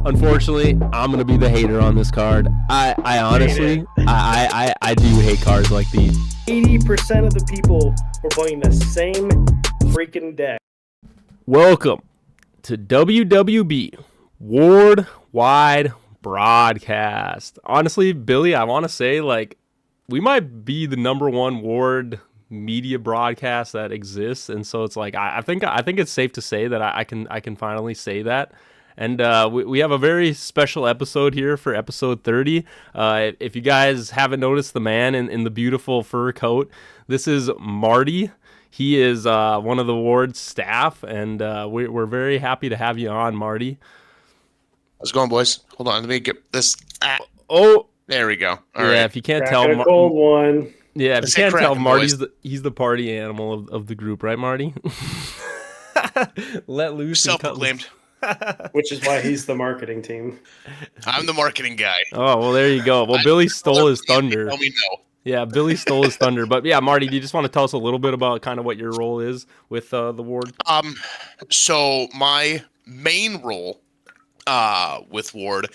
Unfortunately, I'm gonna be the hater on this card. I honestly, I do hate cards like these. 80% of the people were playing the same freaking deck. Welcome to WWB Worldwide Broadcast. Honestly, Billy, I want to say we might be the number one Ward media broadcast that exists, and so it's I think it's safe to say that I can finally say that. And we have a very special episode here for episode 30. If you guys haven't noticed the man in the beautiful fur coat, this is Marty. He is one of the Ward's staff, and we're very happy to have you on, Marty. How's it going, boys? Hold on, let me get this. Oh, there we go. All right. If you can't tell, a cold one. Yeah, if you can't tell, Marty's he's the party animal of the group, right, Marty? Let loose. Self-proclaimed. Which is why he's the marketing team. I'm the marketing guy. Oh, well, there you go. Well, Billy stole his thunder. Tell me no. Yeah, Billy stole his thunder. But yeah, Marty, do you just want to tell us a little bit about kind of what your role is with the Ward? So my main role with Ward,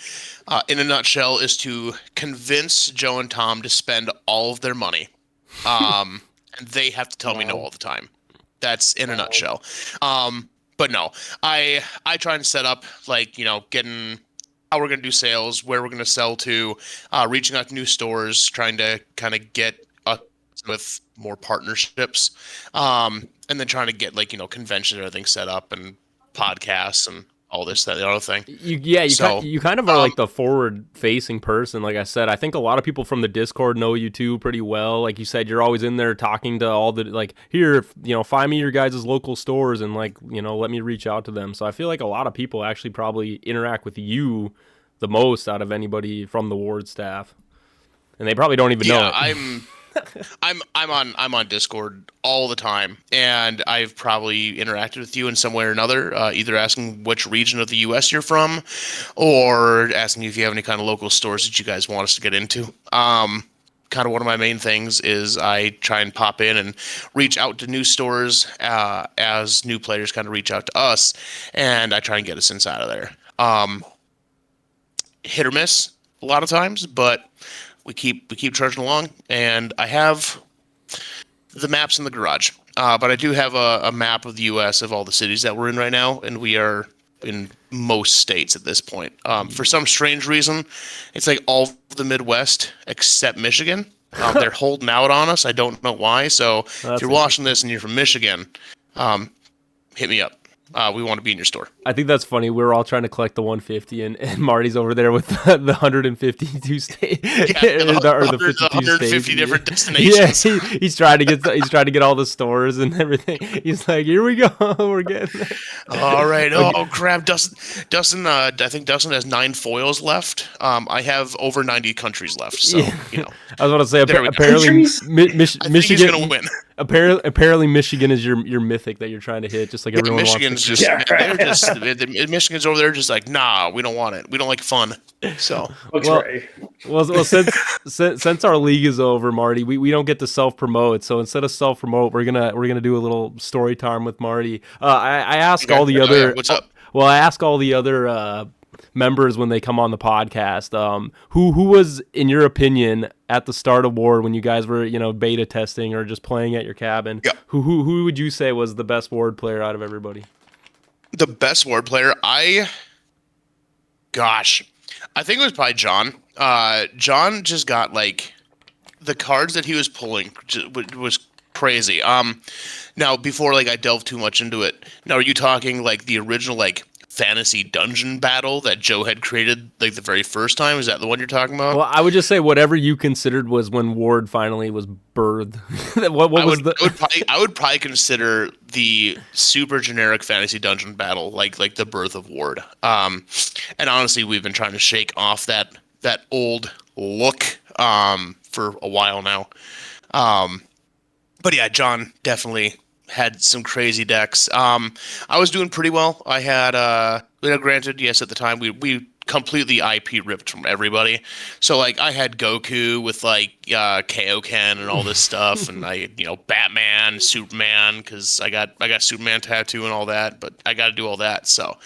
in a nutshell, is to convince Joe and Tom to spend all of their money. And they have to tell me no all the time. That's in a nutshell. But no, I try and set up, getting how we're going to do sales, where we're going to sell to, reaching out to new stores, trying to kind of get us with more partnerships, and then trying to get, conventions and everything set up and podcasts and all this, that, the other thing. You kind of are like the forward-facing person. Like I said, I think a lot of people from the Discord know you too pretty well. Like you said, you're always in there talking to all the here, find me your guys' local stores and let me reach out to them. So I feel like a lot of people actually probably interact with you the most out of anybody from the Ward staff, and they probably don't even know it. I'm on Discord all the time, and I've probably interacted with you in some way or another, either asking which region of the U.S. you're from, or asking if you have any kind of local stores that you guys want us to get into. Kind of one of my main things is I try and pop in and reach out to new stores as new players kind of reach out to us, and I try and get us inside of there. Hit or miss a lot of times, but we keep trudging along, and I have the maps in the garage. But I do have a map of the U.S. of all the cities that we're in right now, and we are in most states at this point. For some strange reason, it's like all of the Midwest except Michigan. They're holding out on us. I don't know why. So if you're watching this and you're from Michigan, hit me up. We want to be in your store. I think that's funny. We're all trying to collect the 150, and Marty's over there with the 152 states, the 150 different destinations. Yeah, he's trying to get all the stores and everything. He's like, here we go, we're getting there. All right. Oh crap, Dustin. I think Dustin has 9 foils left. I have over 90 countries left. So I was about to say apparently Michigan's gonna win. Apparently Michigan is your mythic that you're trying to hit, just like everyone wants. Michigan's over there just like, nah, we don't want it. We don't like fun. So since our league is over, Marty, we don't get to self-promote. So instead of self-promote, we're gonna do a little story time with Marty. I ask all the other what's up? Well, I ask all the other members when they come on the podcast, who was, in your opinion, at the start of Ward when you guys were beta testing or just playing at your cabin, who would you say was the best Ward player out of everybody? The best Ward player, I think it was probably John. John just got the cards that he was pulling was crazy. Now before I delve too much into it, now are you talking the original fantasy dungeon battle that Joe had created the very first time? Is that the one you're talking about? Well, I would just say whatever you considered was when Ward finally was birthed. I would probably consider the super generic fantasy dungeon battle like the birth of Ward. And honestly, we've been trying to shake off that old look for a while now. But yeah, John definitely had some crazy decks. I was doing pretty well. I had, granted, yes, at the time we completely IP ripped from everybody. So I had Goku with Kaioken and all this stuff, and I Batman, Superman, because I got Superman tattoo and all that. But I got to do all that. So,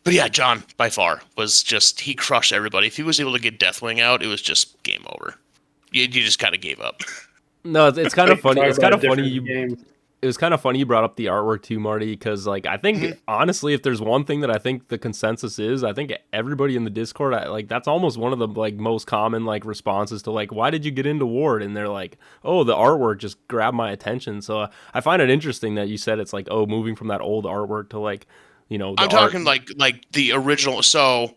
But yeah, John by far was just he crushed everybody. If he was able to get Deathwing out, it was just game over. You just kind of gave up. No, it's kind of funny. Talk It's kind about a of funny different you. game. It was kind of funny you brought up the artwork too, Marty, because like I think Mhm. honestly, if there's one thing that I think the consensus is, I think everybody in the Discord, like that's almost one of the like most common like responses to like why did you get into Ward, and they're like, oh, the artwork just grabbed my attention. So I find it interesting that you said it's like, oh, moving from that old artwork to like, the I'm art. talking like the original. So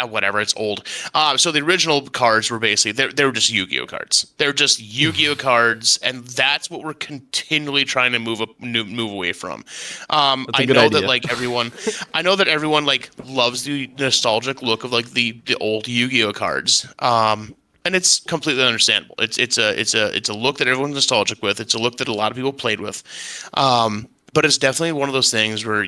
whatever, it's old. So the original cards were basically they were just Yu-Gi-Oh cards. They're just Yu-Gi-Oh cards, and that's what we're continually trying to move away from. That's a I good know that idea. I know that everyone like loves the nostalgic look of like the old Yu-Gi-Oh cards. And it's completely understandable. It's a look that everyone's nostalgic with. It's a look that a lot of people played with. But it's definitely one of those things where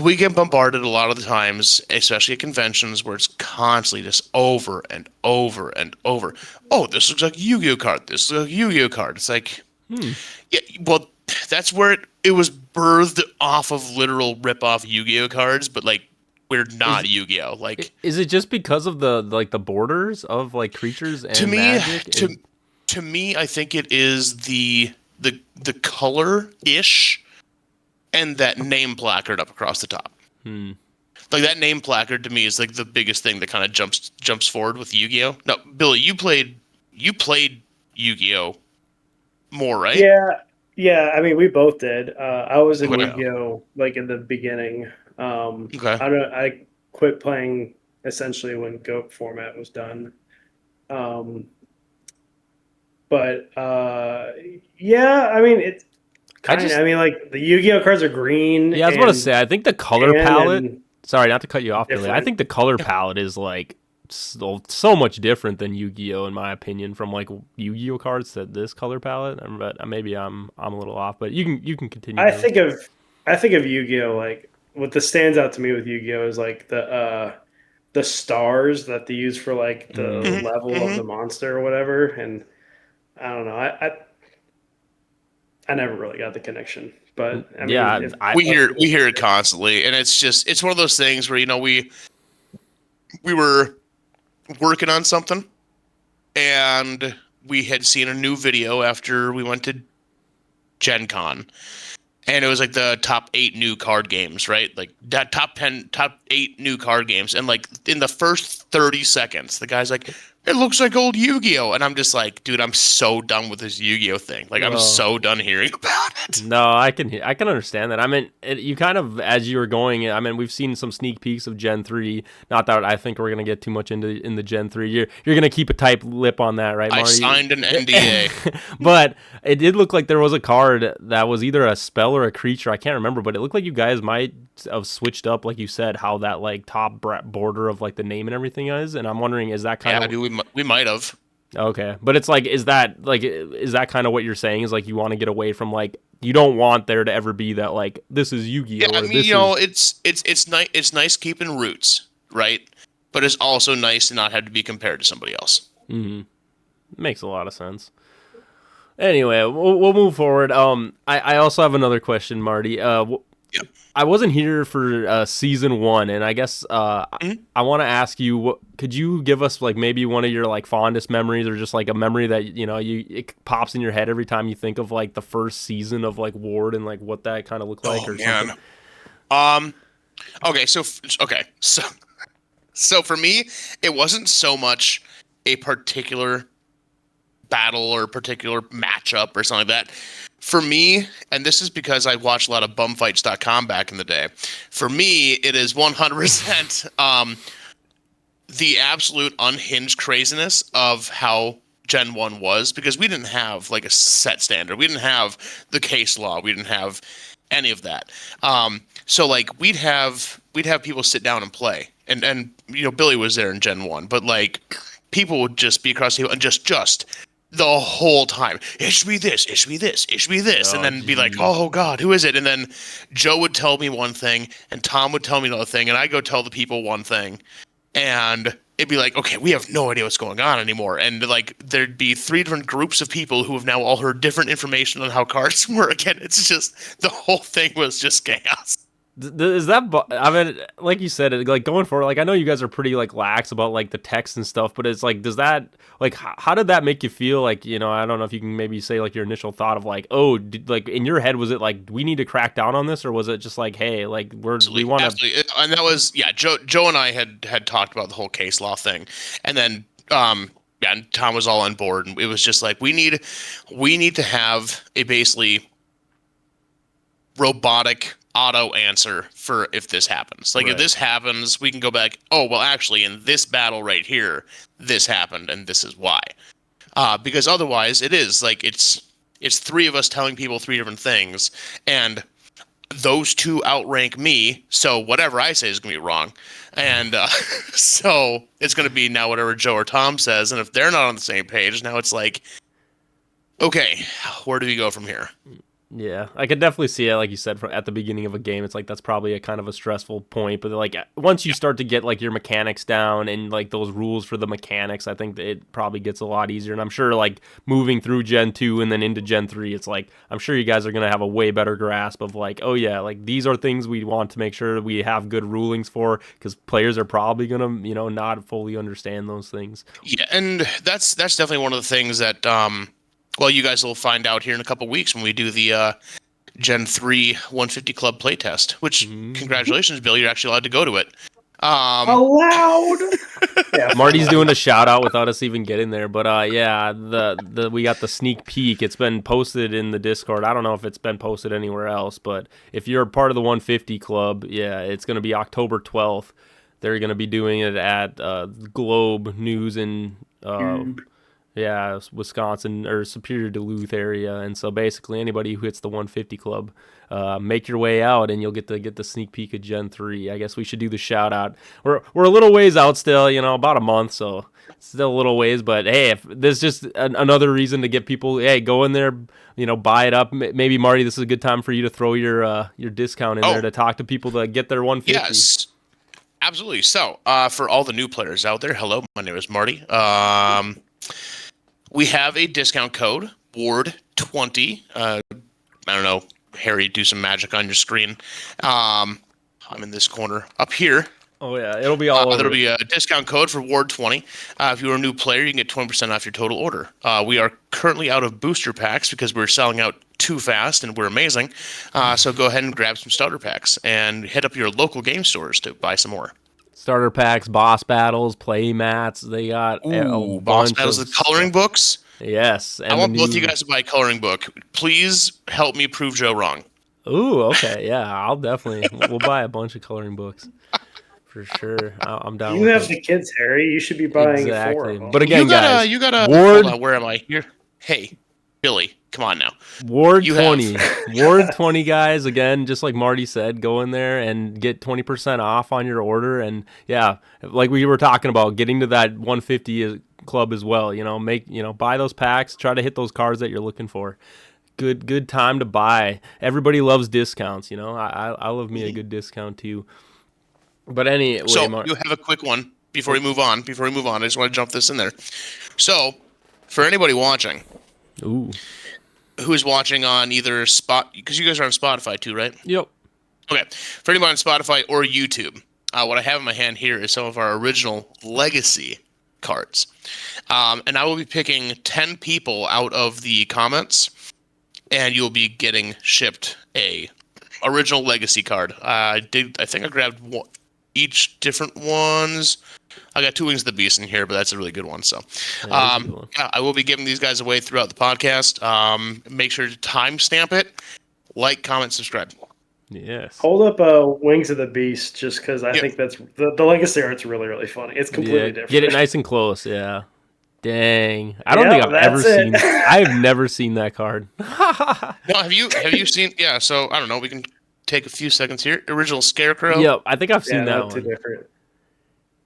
we get bombarded a lot of the times, especially at conventions, where it's constantly just over and over and over. Oh, this looks like a Yu-Gi-Oh card. This looks like a Yu-Gi-Oh card. It's like, yeah, well, that's where it was birthed off of literal rip-off Yu-Gi-Oh cards, but like we're Is not Yu-Gi-Oh. Like is it just because of the like the borders of like creatures to and me, magic? to me, I think it is the color ish and that name placard up across the top. Hmm. Like that name placard to me is like the biggest thing that kind of jumps forward with Yu-Gi-Oh. No, Billy, you played Yu-Gi-Oh more, right? Yeah, yeah. I mean, we both did. I was in Okay. Yu-Gi-Oh like in the beginning. Okay. I quit playing essentially when GOAT format was done. Um, but yeah, I mean it's I kind of. just I mean, like the Yu-Gi-Oh cards are green Yeah, I was about to and say, I think the color tan palette. and Sorry, not to cut you off, Billy. I different. think the color palette is like so much different than Yu-Gi-Oh, in my opinion. From like Yu-Gi-Oh cards to this color palette, but maybe I'm a little off. But you can continue, I Billy. think of I think of Yu-Gi-Oh like what the stands out to me with Yu-Gi-Oh is like the stars that they use for like the Mm. hmm level of hmm the monster or whatever. And I don't know. I never really got the connection, but I mean, Yeah, if I we hear it constantly, and it's one of those things where we were working on something, and we had seen a new video after we went to Gen Con, and it was like the top 8 new card games, right? Like that top 8 new card games, and like in the first 30 seconds, the guy's like, "It looks like old Yu-Gi-Oh," and I'm just like, "Dude, I'm so done with this Yu-Gi-Oh thing. Like, I'm oh. so done hearing about it." No, I can understand that. I mean, you kind of as you were going. I mean, we've seen some sneak peeks of Gen 3. Not that I think we're gonna get too much in the Gen 3. You're gonna keep a tight lip on that, right, I Marty? signed an NDA. But it did look like there was a card that was either a spell or a creature. I can't remember, but it looked like you guys might have switched up, like you said, how that like top border of like the name and everything is. And I'm wondering, is that kind Yeah, of dude, we might have. okay? But it's like, is that kind of what you're saying? Is like you want to get away from like you don't want there to ever be that like this is Yeah, Yu-Gi-Oh I or mean, this is it's nice. It's nice keeping roots, right? But it's also nice to not have to be compared to somebody else. makes a lot of sense. Anyway, we'll move forward. I also have another question, Marty. Yep. I wasn't here for season 1, and I guess Mhm. I want to ask you, could you give us like maybe one of your like fondest memories, or just like a memory that it pops in your head every time you think of like the first season of like Ward and like what that kind of looked like Oh or something? man. Um. Okay. So for me, it wasn't so much a particular battle or a particular matchup or something like that. For me, and this is because I watched a lot of bumfights.com back in the day. For me, it is 100% the absolute unhinged craziness of how Gen 1 was, because we didn't have like a set standard. We didn't have the case law. We didn't have any of that. So like we'd have people sit down and play. And Billy was there in Gen 1, but like people would just be across the table and just the whole time. It should be this, it should be this, it should be this. And Oh, then be like, geez. oh God, who is it? And then Joe would tell me one thing and Tom would tell me another thing, and I'd go tell the people one thing. And it'd be like, okay, we have no idea what's going on anymore. And like there'd be 3 different groups of people who have now all heard different information on how cards work. And it's just the whole thing was just chaos. Is that? I mean, like you said, like going forward, like I know you guys are pretty like lax about like the text and stuff, but it's like, does that like how did that make you feel? Like I don't know if you can maybe say like your initial thought of like, oh, like in your head was it like we need to crack down on this, or was it just like, hey, like we want to? Absolutely, and that was Joe and I had talked about the whole case law thing, and then yeah, and Tom was all on board, and it was just like we need to have a basically robotic auto answer for if this happens. Like if this happens, we can go back. Oh well, actually, in this battle right here, this happened, and this is why. Because otherwise, it is like it's three of us telling people three different things, and those two outrank me. So whatever I say is gonna be wrong, and so it's gonna be now whatever Joe or Tom says. And if they're not on the same page, now it's like, okay, where do we go from here? Yeah, I could definitely see it, like you said, at the beginning of a game. It's like that's probably a kind of a stressful point. But like once you start to get like your mechanics down and like those rules for the mechanics, I think that it probably gets a lot easier. And I'm sure like moving through Gen 2 and then into Gen 3, it's like I'm sure you guys are gonna have a way better grasp of like, oh yeah, like these are things we want to make sure we have good rulings for, because players are probably gonna not fully understand those things. Yeah, and that's definitely one of the things that well, you guys will find out here in a couple weeks when we do the Gen 3 150 Club playtest, which, congratulations, Bill, you're actually allowed to go to it. Allowed? Yeah, Marty's doing a shout out without us even getting there, but yeah, we got the sneak peek. It's been posted in the Discord. I don't know if it's been posted anywhere else, but if you're part of the 150 Club, yeah, it's going to be October 12th. They're going to be doing it at Globe News in yeah, Wisconsin or Superior Duluth area. And so basically anybody who hits the 150 Club, make your way out and you'll get the sneak peek of Gen 3. I guess we should do the shout out. We're a little ways out still, about a month, so still a little ways. But hey, if there's just another reason to get people, hey, go in there, buy it up. Maybe Marty, this is a good time for you to throw your discount in there to talk to people to get their 150. Yes, absolutely. So for all the new players out there, hello, my name is Marty. We have a discount code, Ward20. I don't know, Harry, do some magic on your screen. I'm in this corner up here. Oh, yeah, it'll be all over. There'll be a discount code for Ward20. If you're a new player, you can get 20% off your total order. We are currently out of booster packs because we're selling out too fast and we're amazing. So go ahead and grab some starter packs and hit up your local game stores to buy some more. Starter packs, boss battles, play mats. They got a boss battles with coloring books. Yes, and I want both of you guys to buy a coloring book. Please help me prove Joe wrong. Ooh, okay, yeah, I'll definitely. We'll buy a bunch of coloring books for sure. I'm down. You have the kids, Harry. You should be buying four of them. But again, guys, you gotta. Ward, hold on, where am I here? Hey, Billy, come on now. Ward 20, Ward 20, guys. Again, just like Marty said, go in there and get 20% off on your order. And yeah, like we were talking about, getting to that 150 club as well. Buy those packs. Try to hit those cards that you're looking for. Good time to buy. Everybody loves discounts. I love me a good discount too. But anyway, so you have a quick one before we move on. I just want to jump this in there. So, for anybody watching, who's watching on either because you guys are on Spotify too, right? Yep. Okay. For anybody on Spotify or YouTube, what I have in my hand here is some of our original legacy cards. And I will be picking 10 people out of the comments, and you'll be getting shipped a original legacy card. I think I grabbed each different ones. I got 2 Wings of the Beast in here, but that's a really good one. So I will be giving these guys away throughout the podcast. Make sure to timestamp it. Like, comment, subscribe. Yes. Hold up Wings of the Beast, just because I think that's the legacy art's really, really funny. It's completely different. Get it nice and close, yeah. Dang. I don't think I've ever seen I've never seen that card. No, have you seen so I don't know, we can take a few seconds here. Original Scarecrow. Yep, I think I've seen that one. Too different.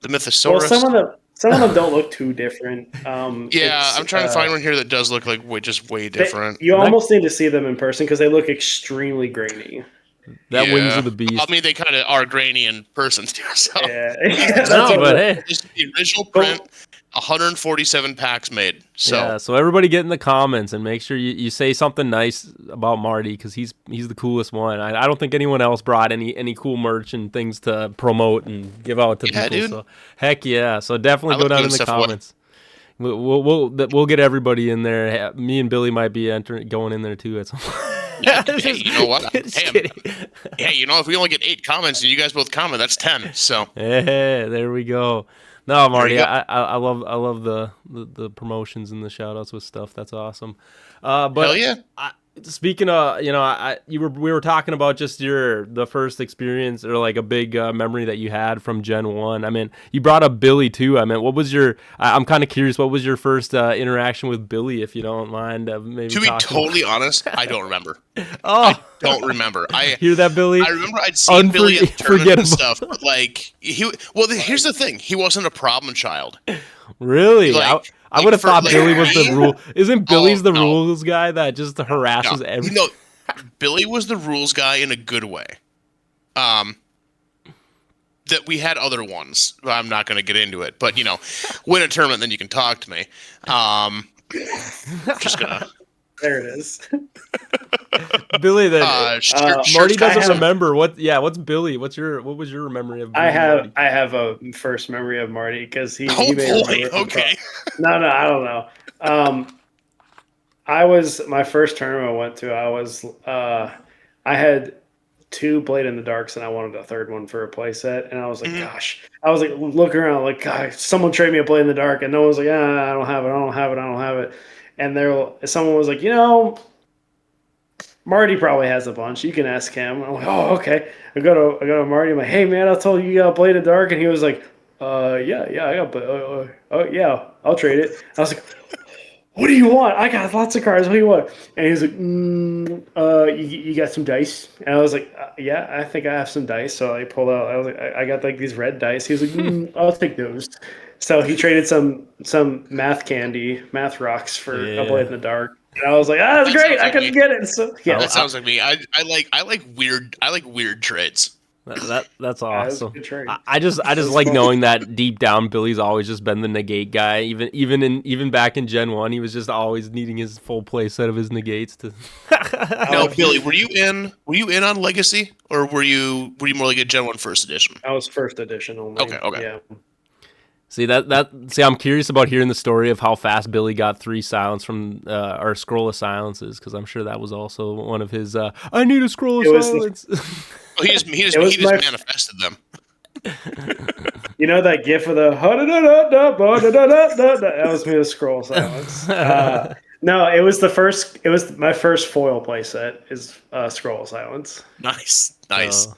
The Mythosaurus. Well, some of them don't look too different. I'm trying to find one here that does look like way different. You almost need to see them in person because they look extremely grainy. That Wings of the Beast. I mean, they kind of are grainy in person too. So. Yeah. But hey, this is the original print. 147 packs made. So yeah, so everybody get in the comments and make sure you say something nice about Marty because he's the coolest one. I don't think anyone else brought any cool merch and things to promote and give out to yeah, people. dude. So heck yeah! So definitely I go love down giving in the stuff away. comments. We'll get everybody in there. Me and Billy might be going in there too at some point. Yeah, hey, you know what? Just Hey, kidding. hey, you know, if we only get 8 comments and you guys both comment, that's 10. So Hey, there we go. No, there you Marty, go. I love the promotions and the shout outs with stuff. That's awesome. Hell But yeah. speaking of, we were talking about just the first experience or like a big memory that you had from Gen 1. I mean, you brought up Billy too. I mean, what was I'm kind of curious, what was your first interaction with Billy, if you don't mind maybe To be talking totally honest, I don't remember. Oh, Don't remember. hear that, Billy? I remember I'd seen Billy at tournaments and Unforgettable. stuff, but like here's the thing: he wasn't a problem child. Really? Like, I would have for, thought like, Billy was the me? rule. Isn't Billy's the no. rules guy that just harasses No, every? no, Billy was the rules guy in a good way. That we had other ones. I'm not going to get into it, but win a tournament, then you can talk to me. Just gonna. There it is. Billy, then Marty doesn't have- remember what. Yeah, what's Billy? What was your memory of? Billy Marty? I have a first memory of Marty because he Oh may boy. remember from Okay. No, I don't know. My first tournament I went to. I had 2 Blade in the Darks and I wanted a third one for a playset. And I was like, gosh, I was like looking around like, God, someone trade me a Blade in the Dark, and no one was like, I don't have it. And someone was like, Marty probably has a bunch. You can ask him. I'm like, oh, okay. I go to Marty. I'm like, hey man, I told you got Blade of Dark, and he was like, yeah, I got. Oh yeah, I'll trade it. I was like, what do you want? I got lots of cards. What do you want? And he's like, you got some dice? And I was like, yeah, I think I have some dice. So I pulled out. I was like, I got like these red dice. He was like, I'll take those. So he traded some math rocks for a Blade in the Dark. And I was like, that's great. I couldn't get it. So yeah, That sounds like me. I like weird trades. That's awesome. good trade. I just like knowing that deep down Billy's always just been the negate guy. Even back in Gen 1, he was just always needing his full play set of his negates to. No, Billy, were you in on Legacy, or were you more like a Gen 1 first edition? I was first edition only. Okay. Yeah. See I'm curious about hearing the story of how fast Billy got 3 silence from our scroll of silences, because I'm sure that was also one of his I need a scroll of silence. He just manifested them. You know that gif of the that was me with scroll silence. No, it was my first foil playset is scroll silence. Nice. Oh,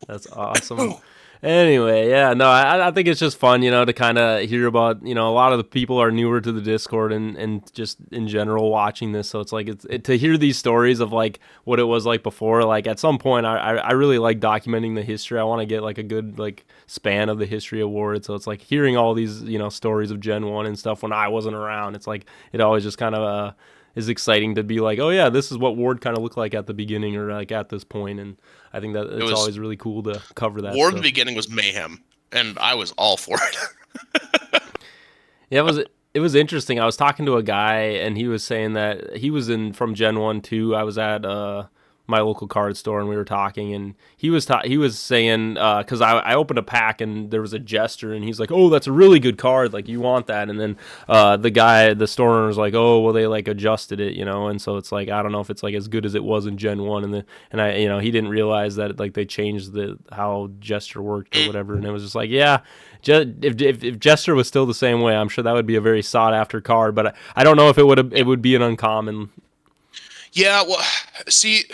that's awesome. Anyway, yeah, no, I think it's just fun, to kind of hear about, a lot of the people are newer to the Discord and just in general watching this. So it's like, to hear these stories of like what it was like before, like at some point I really like documenting the history. I want to get like a good like span of the history of Ward. So it's like hearing all these, stories of Gen 1 and stuff when I wasn't around. It's like, it always just kind of is exciting to be like, oh yeah, this is what Ward kind of looked like at the beginning or like at this point. And I think that it's always really cool to cover that. Ward in the beginning was mayhem, and I was all for it. Yeah, it was interesting. I was talking to a guy, and he was saying that he was from Gen 1 too. I was at my local card store, and we were talking, and he was saying, because I opened a pack, and there was a Jester, and he's like, oh, that's a really good card, like, you want that, and then the store owner was like, oh, well, they, like, adjusted it, and so it's like, I don't know if it's, like, as good as it was in Gen 1, and I, he didn't realize that, like, they changed how Jester worked or whatever, and it was just like, yeah, if Jester was still the same way, I'm sure that would be a very sought-after card, but I don't know if it would be an uncommon. Yeah, well, see,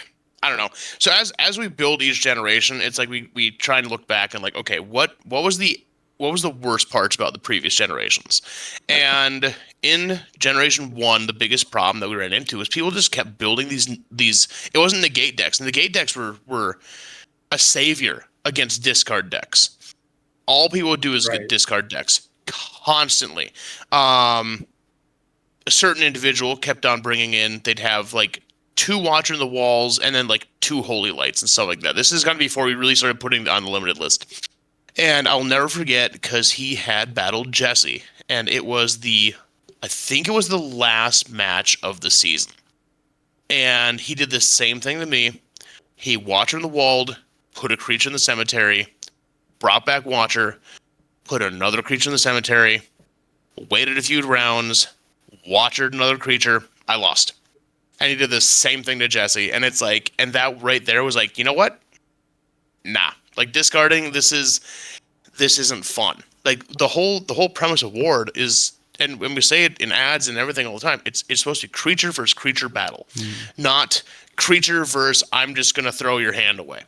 I don't know. So as we build each generation, it's like we try and look back and like, okay, what was the worst parts about the previous generations? And in Generation 1, the biggest problem that we ran into was people just kept building these. It wasn't negate decks, and negate decks were a savior against discard decks. All people would do is get discard decks constantly. A certain individual kept on bringing in. They'd have like 2 Watcher in the Walls, and then like 2 Holy Lights and stuff like that. This is going to be before we really started putting on the limited list. And I'll never forget, because he had battled Jesse, and it was I think it was the last match of the season. And he did the same thing to me. He Watcher in the Walled, put a creature in the cemetery, brought back Watcher, put another creature in the cemetery, waited a few rounds, Watchered another creature. I lost. And he did the same thing to Jesse. And it's like, and that right there was like, you know what? Nah. Like discarding, this isn't fun. Like the whole premise of Ward is, and when we say it in ads and everything all the time, it's supposed to be creature versus creature battle, not creature versus I'm just gonna throw your hand away.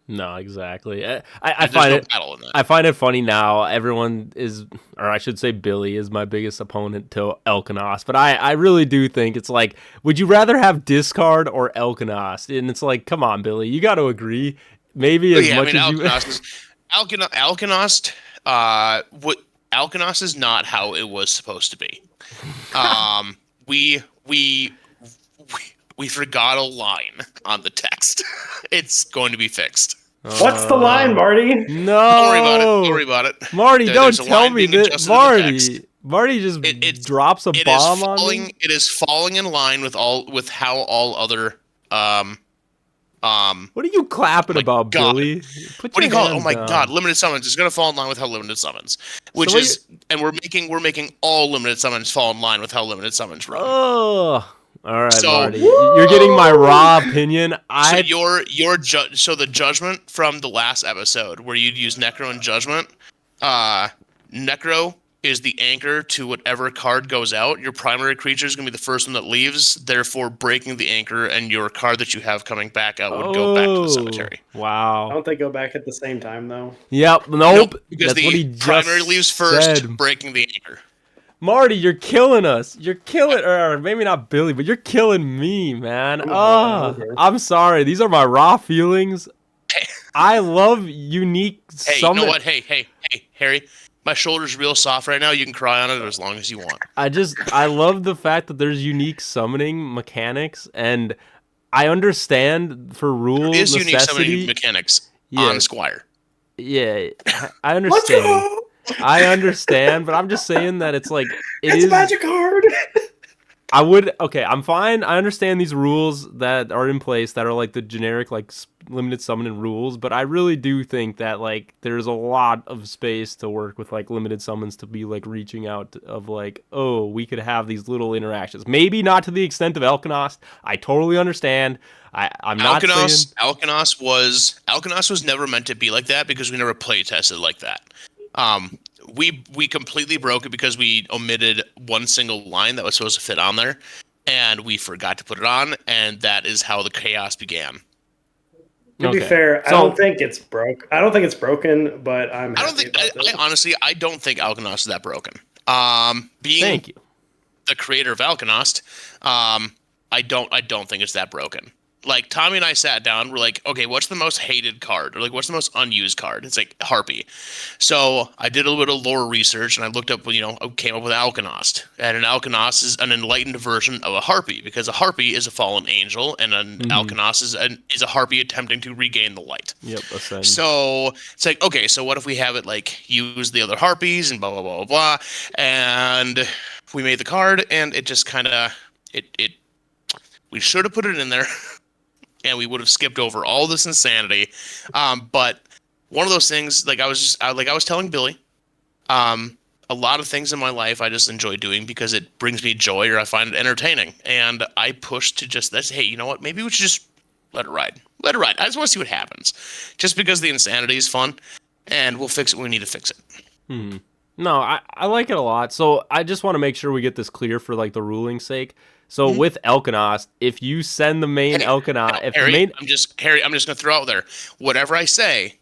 No, exactly. I There's find no it. battle in that. I find it funny now. Everyone is, or I should say, Billy is my biggest opponent to Elkanost. But I really do think it's like, would you rather have discard or Elkanost? And it's like, come on, Billy, you got to agree. Maybe as much as you. Alkanost, what Alkanost is not how it was supposed to be. We forgot a line on the text. It's going to be fixed. What's the line, Marty? No. Don't worry about it. Marty, don't tell me that. Marty just It's drops a bomb on me. It is falling in line with how all other What are you clapping about, God. Billy? What do you call it? Oh my God! Limited summons is going to fall in line with how limited summons, and we're making all limited summons fall in line with how limited summons run. Oh, all right, So- Marty, you're getting my raw opinion. So so the judgment from the last episode where you'd use Necro and Judgment, Necro is the anchor to whatever card goes out. Your primary creature is going to be the first one that leaves, therefore breaking the anchor, and your card that you have coming back out would go back to the cemetery. Wow. Don't they go back at the same time though? Yep. Nope. Because That's what he the just primary leaves first, said. breaking the anchor. Marty, you're killing us. You're killing, or maybe not Billy, but you're killing me, man. I'm sorry. These are my raw feelings. I love unique Hey, summon. you know what? Hey, Harry. My shoulder's real soft right now. You can cry on it as long as you want. I love the fact that there's unique summoning mechanics, and I understand for rule There is necessity. unique summoning mechanics on Squire. Yeah, I understand. I understand, but I'm just saying that it's like It's a magic card. I'm fine. I understand these rules that are in place that are like the generic like limited summoning rules, but I really do think that like there's a lot of space to work with like limited summons to be like reaching out of like, oh, we could have these little interactions. Maybe not to the extent of Elkanost. I totally understand. I'm not saying Alkanost was never meant to be like that because we never play tested like that. We completely broke it because we omitted one single line that was supposed to fit on there, and we forgot to put it on, and that is how the chaos began. To be fair, I don't think it's broke. I don't think it's broken, but I honestly, I don't think Alkanost is that broken. Being Thank you. the creator of Alkanost, I don't think it's that broken. Like Tommy and I sat down, we're like, okay, what's the most hated card? Or like, what's the most unused card? It's like Harpy. So I did a little bit of lore research and I looked up, came up with Alkanost. And an Alkanost is an enlightened version of a Harpy because a Harpy is a fallen angel and an Alkanost is a Harpy attempting to regain the light. Yep, ascend. So it's like, okay, so what if we have it like use the other Harpies and blah, blah, blah, blah, blah. And we made the card and it just kind of, we should have put it in there. And we would have skipped over all this insanity, but one of those things, like I was telling Billy, a lot of things in my life I just enjoy doing because it brings me joy or I find it entertaining, and I push to just hey, you know what? Maybe we should just let it ride. I just want to see what happens, just because the insanity is fun, and we'll fix it when we need to fix it. No, I like it a lot. So I just want to make sure we get this clear for like the ruling's sake. So with Elkanost, if you send the main Elkanost, I'm just gonna throw out there, whatever I say,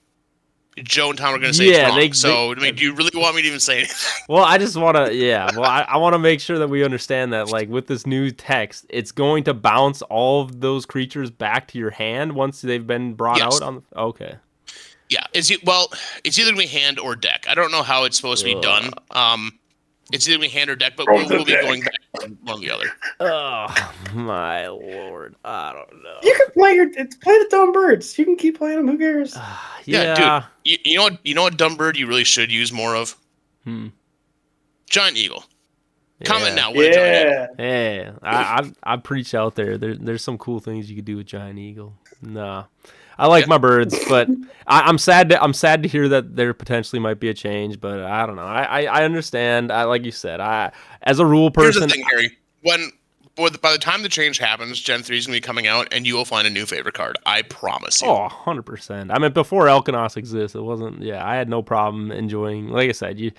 Joe and Tom are gonna say it's wrong. Do you really want me to even say anything? Well, I just want to, I want to make sure that we understand that, like, with this new text, it's going to bounce all of those creatures back to your hand once they've been brought out on. Okay. Yeah, it's either gonna be hand or deck. I don't know how it's supposed to be done. It's either gonna be hand or deck, but we'll be going back to one or the other. Oh my lord, I don't know. You can play the dumb birds. You can keep playing them. Who cares? Yeah, dude. You know what dumb bird you really should use more of? Giant Eagle. Yeah. Comment now. What a Giant Eagle. Yeah. Hey, I preach out there. There's some cool things you could do with Giant Eagle. Nah, I like my birds, but I'm sad. I'm sad to hear that there potentially might be a change. But I don't know. I understand. Like you said, as a rule Here's person. the thing, Harry. By the time the change happens, Gen 3 is going to be coming out, and you will find a new favorite card. I promise you. Oh, 100%. I mean, before Elkanos exists, it wasn't. Yeah, I had no problem enjoying. Like I said, you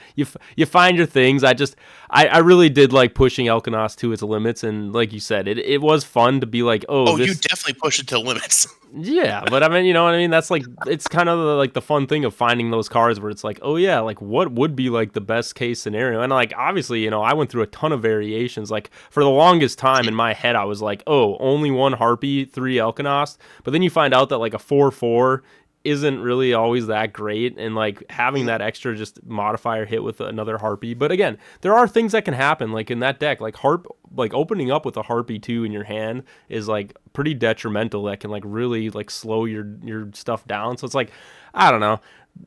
find your things. I really did like pushing Elkanos to its limits, and like you said, it was fun to be like, you definitely push it to limits. Yeah, but I mean, you know what I mean? That's like, it's kind of like the fun thing of finding those cards where it's like, oh yeah, like what would be like the best case scenario? And like, obviously, you know, I went through a ton of variations. Like for the longest time in my head, I was like, oh, only one Harpy, 3 Elkanos. But then you find out that like a 4/4 isn't really always that great, and like having that extra just modifier hit with another Harpy. But again, there are things that can happen like in that deck, like opening up with a Harpy 2 in your hand is like pretty detrimental. That can like really like slow your stuff down. So it's like, I don't know,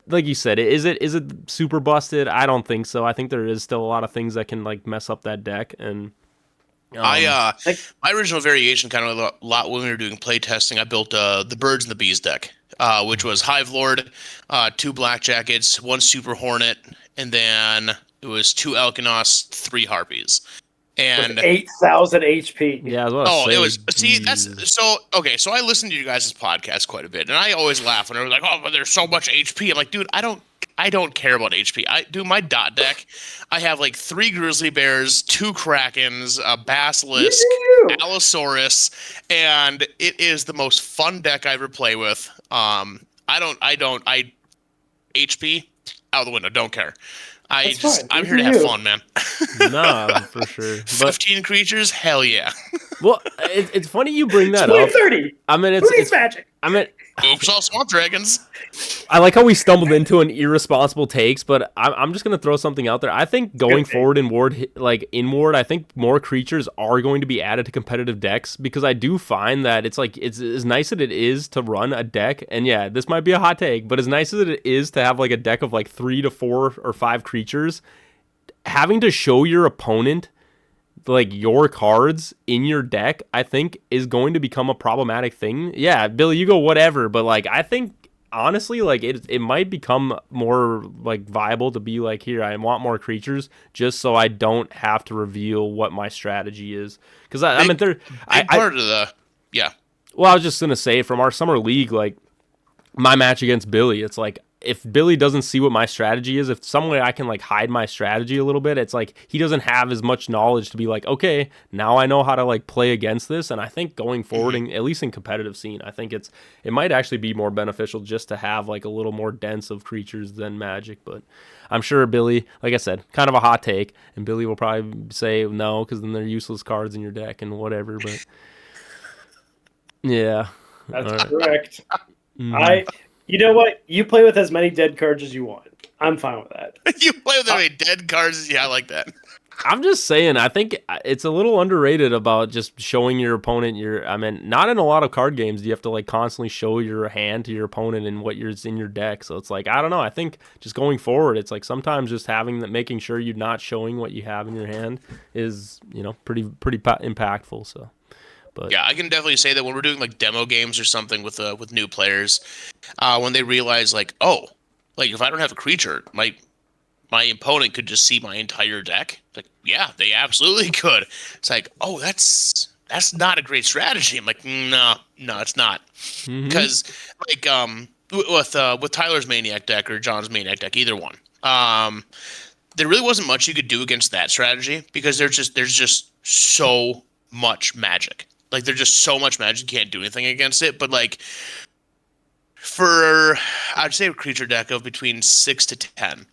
like you said, is it super busted? I don't think so. I think there is still a lot of things that can like mess up that deck. And my original variation, kind of a lot when we were doing play testing, I built the Birds and the Bees deck, which was Hive Lord, 2 Black Jackets, 1 Super Hornet, and then it was 2 Elkanos, 3 Harpies, and 8,000 HP. Yeah, I was about to say, it was. See, that's so okay. So I listened to you guys' podcast quite a bit, and I always laugh when they're like, "Oh, but there's so much HP." I'm like, dude, I don't care about HP. I do my dot deck. I have like 3 Grizzly Bears, 2 Krakens, a Basilisk, Allosaurus, and it is the most fun deck I ever play with. I HP out the window. Don't care. I'm here to have fun, man. nah, for sure. But 15 creatures, hell yeah. Well, it's funny you bring that Split up. 30. I mean, it's magic. I mean, oops, all swamp dragons. I like how we stumbled into an irresponsible takes, but I'm just gonna throw something out there. I think going forward in Ward, I think more creatures are going to be added to competitive decks, because I do find that it's like, it's as nice as it is to run a deck, and yeah, this might be a hot take, but as nice as it is to have like a deck of like 3 to 4 or 5 creatures, having to show your opponent like your cards in your deck, I think is going to become a problematic thing. Yeah, Billy, you go whatever, but like I think honestly, like it might become more like viable to be like, here, I want more creatures just so I don't have to reveal what my strategy is. Because I mean, part of the Well, I was just gonna say, from our summer league, like my match against Billy, it's like, if Billy doesn't see what my strategy is, if some way I can like hide my strategy a little bit, it's like he doesn't have as much knowledge to be like, okay, now I know how to like play against this. And I think going forward, at least in competitive scene, I think it might actually be more beneficial just to have like a little more dense of creatures than Magic. But I'm sure Billy, like I said, kind of a hot take, and Billy will probably say no, because then they're useless cards in your deck and whatever. But yeah, that's correct. You know what? You play with as many dead cards as you want. I'm fine with that. You play with as many dead cards? Yeah, I like that. I'm just saying, I think it's a little underrated about just showing your opponent I mean, not in a lot of card games do you have to like constantly show your hand to your opponent and what is in your deck. So it's like, I don't know. I think just going forward, it's like sometimes just making sure you're not showing what you have in your hand is, you know, pretty impactful. So. But yeah, I can definitely say that when we're doing like demo games or something with new players, when they realize like, oh, like if I don't have a creature, my opponent could just see my entire deck. Like, yeah, they absolutely could. It's like, oh, that's not a great strategy. I'm like, no, it's not, because like with Tyler's Maniac deck or John's Maniac deck, either one, there really wasn't much you could do against that strategy, because there's just so much magic. Like, there's just so much magic, you can't do anything against it. But, like, I'd say a creature deck of between 6 to 10.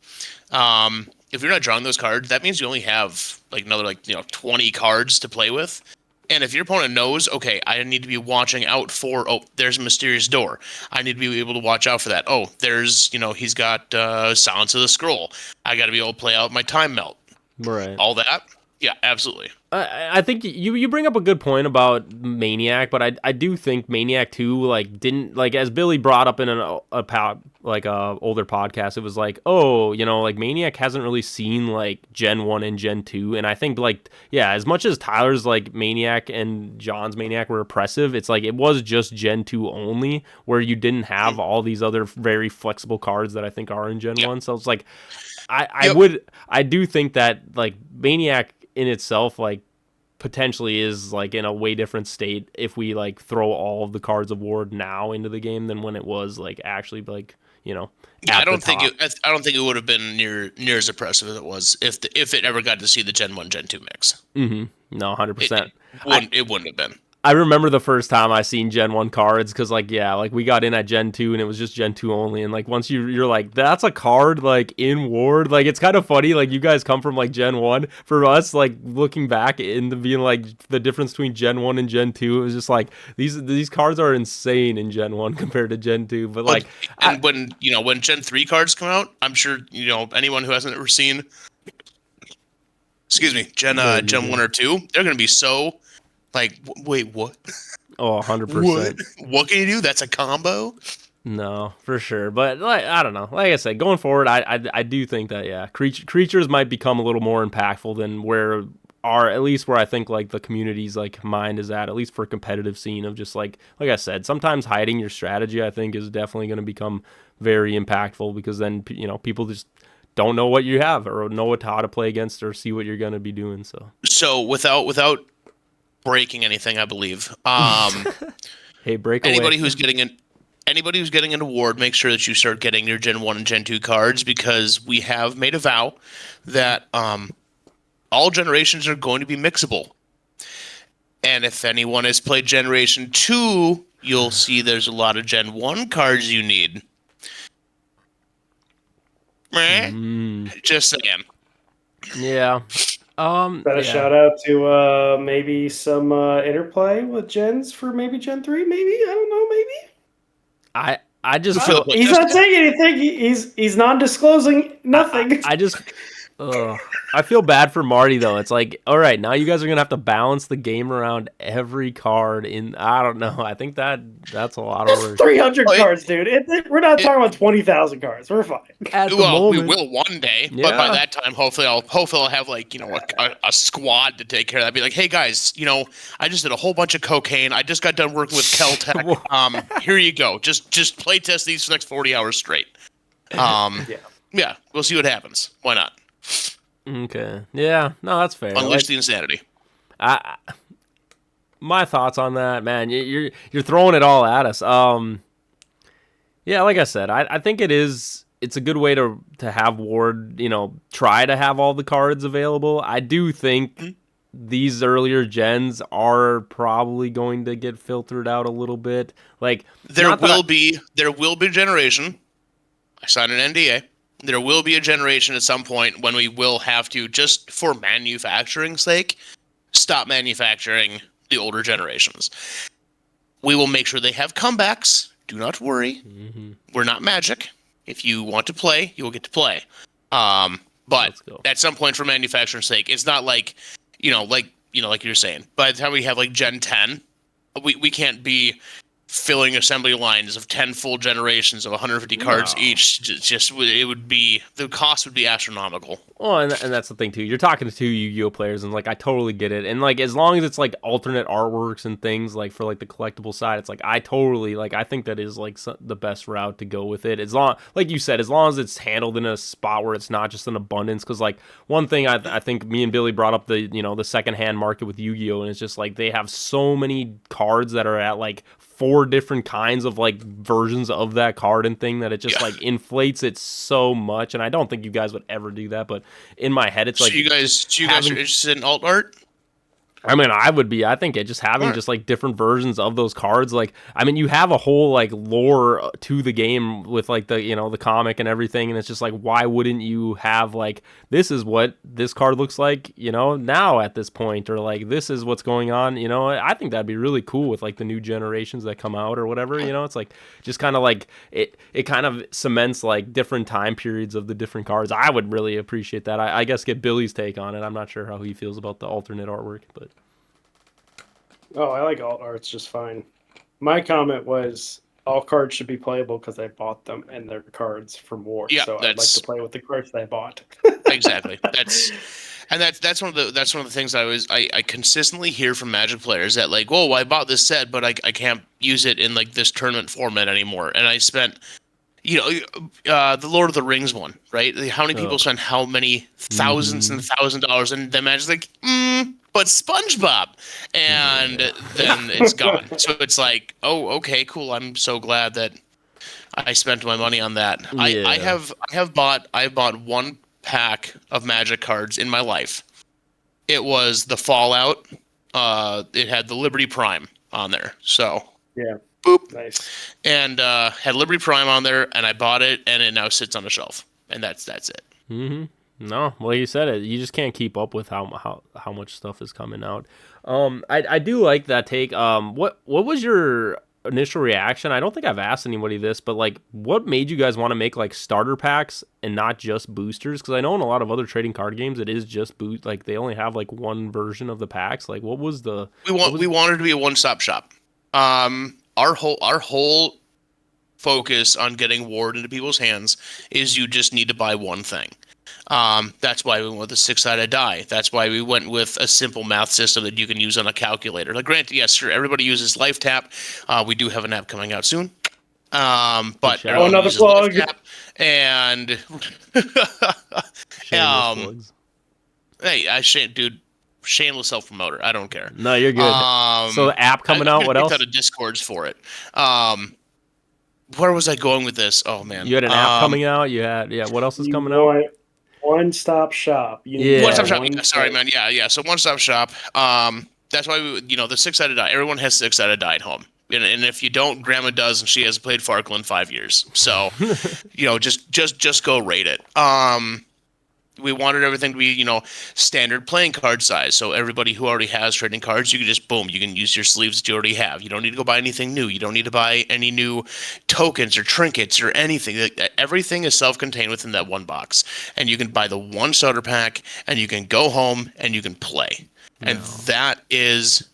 If you're not drawing those cards, that means you only have, like, another, 20 cards to play with. And if your opponent knows, okay, I need to be watching out for, oh, there's a mysterious door. I need to be able to watch out for that. Oh, there's, he's got Silence of the Scroll. I got to be able to play out my Time Melt. Right. All that. Yeah, absolutely. I think you bring up a good point about Maniac, but I do think Maniac 2 like didn't like, as Billy brought up in a older podcast, it was like, oh, like Maniac hasn't really seen like Gen 1 and Gen 2, and I think like, yeah, as much as Tyler's like Maniac and John's Maniac were oppressive, it's like it was just Gen 2 only, where you didn't have all these other very flexible cards that I think are in Gen 1. So it's like I do think that like Maniac in itself like potentially is like in a way different state if we like throw all of the cards of Ward now into the game than when it was like actually like I at the don't think top. I don't think it would have been near as oppressive as it was if it ever got to see the Gen 1 Gen 2 mix. No, 100%. It wouldn't have been. I remember the first time I seen Gen 1 cards, because like, yeah, like we got in at Gen 2 and it was just Gen 2 only, and like once you're like, that's a card like in Ward. Like it's kind of funny, like you guys come from like Gen 1. For us, like looking back into being like the difference between Gen 1 and Gen 2, it was just like these cards are insane in Gen 1 compared to Gen 2. But like, when Gen 3 cards come out, I'm sure anyone who hasn't ever seen, excuse me, Gen 1 or 2, they're gonna be so like, wait, what? Oh, 100%. What can you do? That's a combo? No, for sure. But like, I don't know. Like I said, going forward, I do think that, yeah, creatures might become a little more impactful than at least where I think like the community's like mind is at least for competitive scene of just like I said, sometimes hiding your strategy, I think, is definitely going to become very impactful, because then people just don't know what you have or know how to play against or see what you're going to be doing. So without breaking anything, I believe. Hey, break away. Anybody who's getting into Ward, make sure that you start getting your Gen 1 and Gen 2 cards, because we have made a vow that all generations are going to be mixable. And if anyone has played Generation 2, you'll see there's a lot of Gen 1 cards you need. Just saying. Yeah. A shout out to maybe some interplay with gens for maybe Gen 3, maybe? I don't know, maybe? I just feel he's not saying anything. He's non-disclosing nothing. I feel bad for Marty though. It's like, all right, now you guys are gonna have to balance the game around every card. I don't know. I think that's a lot of work. 300 cards, dude. We're not talking about 20,000 cards. We're fine. At the moment, we will one day, but by that time, hopefully I'll have like a squad to take care of that. Be like, hey guys, I just did a whole bunch of cocaine. I just got done working with Keltec. Here you go. Just play test these for the next 40 hours straight. Yeah, we'll see what happens. Why not? Okay. Yeah. No, that's fair. Unleash the insanity. My thoughts on that, man. You're throwing it all at us. Yeah, like I said, I think it's a good way to have Ward, try to have all the cards available. I do think these earlier gens are probably going to get filtered out a little bit. Like there will be a generation. I signed an NDA. There will be a generation at some point when we will have to, just for manufacturing's sake, stop manufacturing the older generations. We will make sure they have comebacks. Do not worry. We're not Magic. If you want to play, you will get to play. But at some point, for manufacturing's sake, it's not like, like you're saying. By the time we have like Gen 10, we can't be filling assembly lines of 10 full generations of 150 cards each. The cost would be astronomical. Well, and that's the thing too. You're talking to two Yu-Gi-Oh players, and like I totally get it. And like as long as it's like alternate artworks and things like for like the collectible side, it's like I totally like I think that is like the best route to go with it. As long, like you said, as long as it's handled in a spot where it's not just an abundance. Because like one thing I think me and Billy brought up the the secondhand market with Yu-Gi-Oh, and it's just like they have so many cards that are at like 4 different kinds of like versions of that card and thing that it just like inflates it so much. And I don't think you guys would ever do that, but in my head it's like, you guys are interested in alt art? I mean, I would be. I think it just having just like different versions of those cards. Like, I mean, you have a whole like lore to the game with like the the comic and everything, and it's just like, why wouldn't you have like this is what this card looks like, now at this point, or like this is what's going on. I think that'd be really cool with like the new generations that come out or whatever. It's like just kind of like it kind of cements like different time periods of the different cards. I would really appreciate that. I guess get Billy's take on it. I'm not sure how he feels about the alternate artwork, but. Oh, I like alt arts just fine. My comment was all cards should be playable because I bought them and they're cards from War. Yeah, So I'd like to play with the cards that I bought. Exactly. That's one of the things I consistently hear from Magic players that like, whoa, I bought this set, but I can't use it in like this tournament format anymore. And I spent the Lord of the Rings one, right? How many people spend how many thousands and $1,000 and the Magic's like, but SpongeBob, and then it's gone. So it's like, oh, okay, cool. I'm so glad that I spent my money on that. Yeah. I bought one pack of Magic cards in my life. It was the Fallout. It had the Liberty Prime on there. So yeah. Boop. Nice. And had Liberty Prime on there, and I bought it, and it now sits on the shelf, and that's it. Mm-hmm. No, well, you said it. You just can't keep up with how much stuff is coming out. I do like that take. What was your initial reaction? I don't think I've asked anybody this, but like, what made you guys want to make like starter packs and not just boosters? Because I know in a lot of other trading card games, it is just boost. Like they only have like one version of the packs. Like, what was the? We wanted to be a one-stop shop. Our whole focus on getting Ward into people's hands is you just need to buy one thing. That's why we went with a 6-sided die. That's why we went with a simple math system that you can use on a calculator. Like, granted, yes, sure, everybody uses Life Tap. We do have an app coming out soon. But another plug. And hey, dude. Shameless self-promoter. I don't care. No, you're good. So the app coming out. What else? Out of Discords for it. Where was I going with this? Oh man, you had an app coming out. You had What else is coming out? One-stop shop. One-stop shop. Yeah, sorry, man. Yeah. So one-stop shop. That's why we, the 6-sided die. Everyone has 6-sided die at home. And if you don't, Grandma does, and she hasn't played Farkle in 5 years. So, just go rate it. We wanted everything to be, standard playing card size. So everybody who already has trading cards, you can just, boom, you can use your sleeves that you already have. You don't need to go buy anything new. You don't need to buy any new tokens or trinkets or anything. Everything is self-contained within that one box. And you can buy the one starter pack, and you can go home, and you can play. No. And that is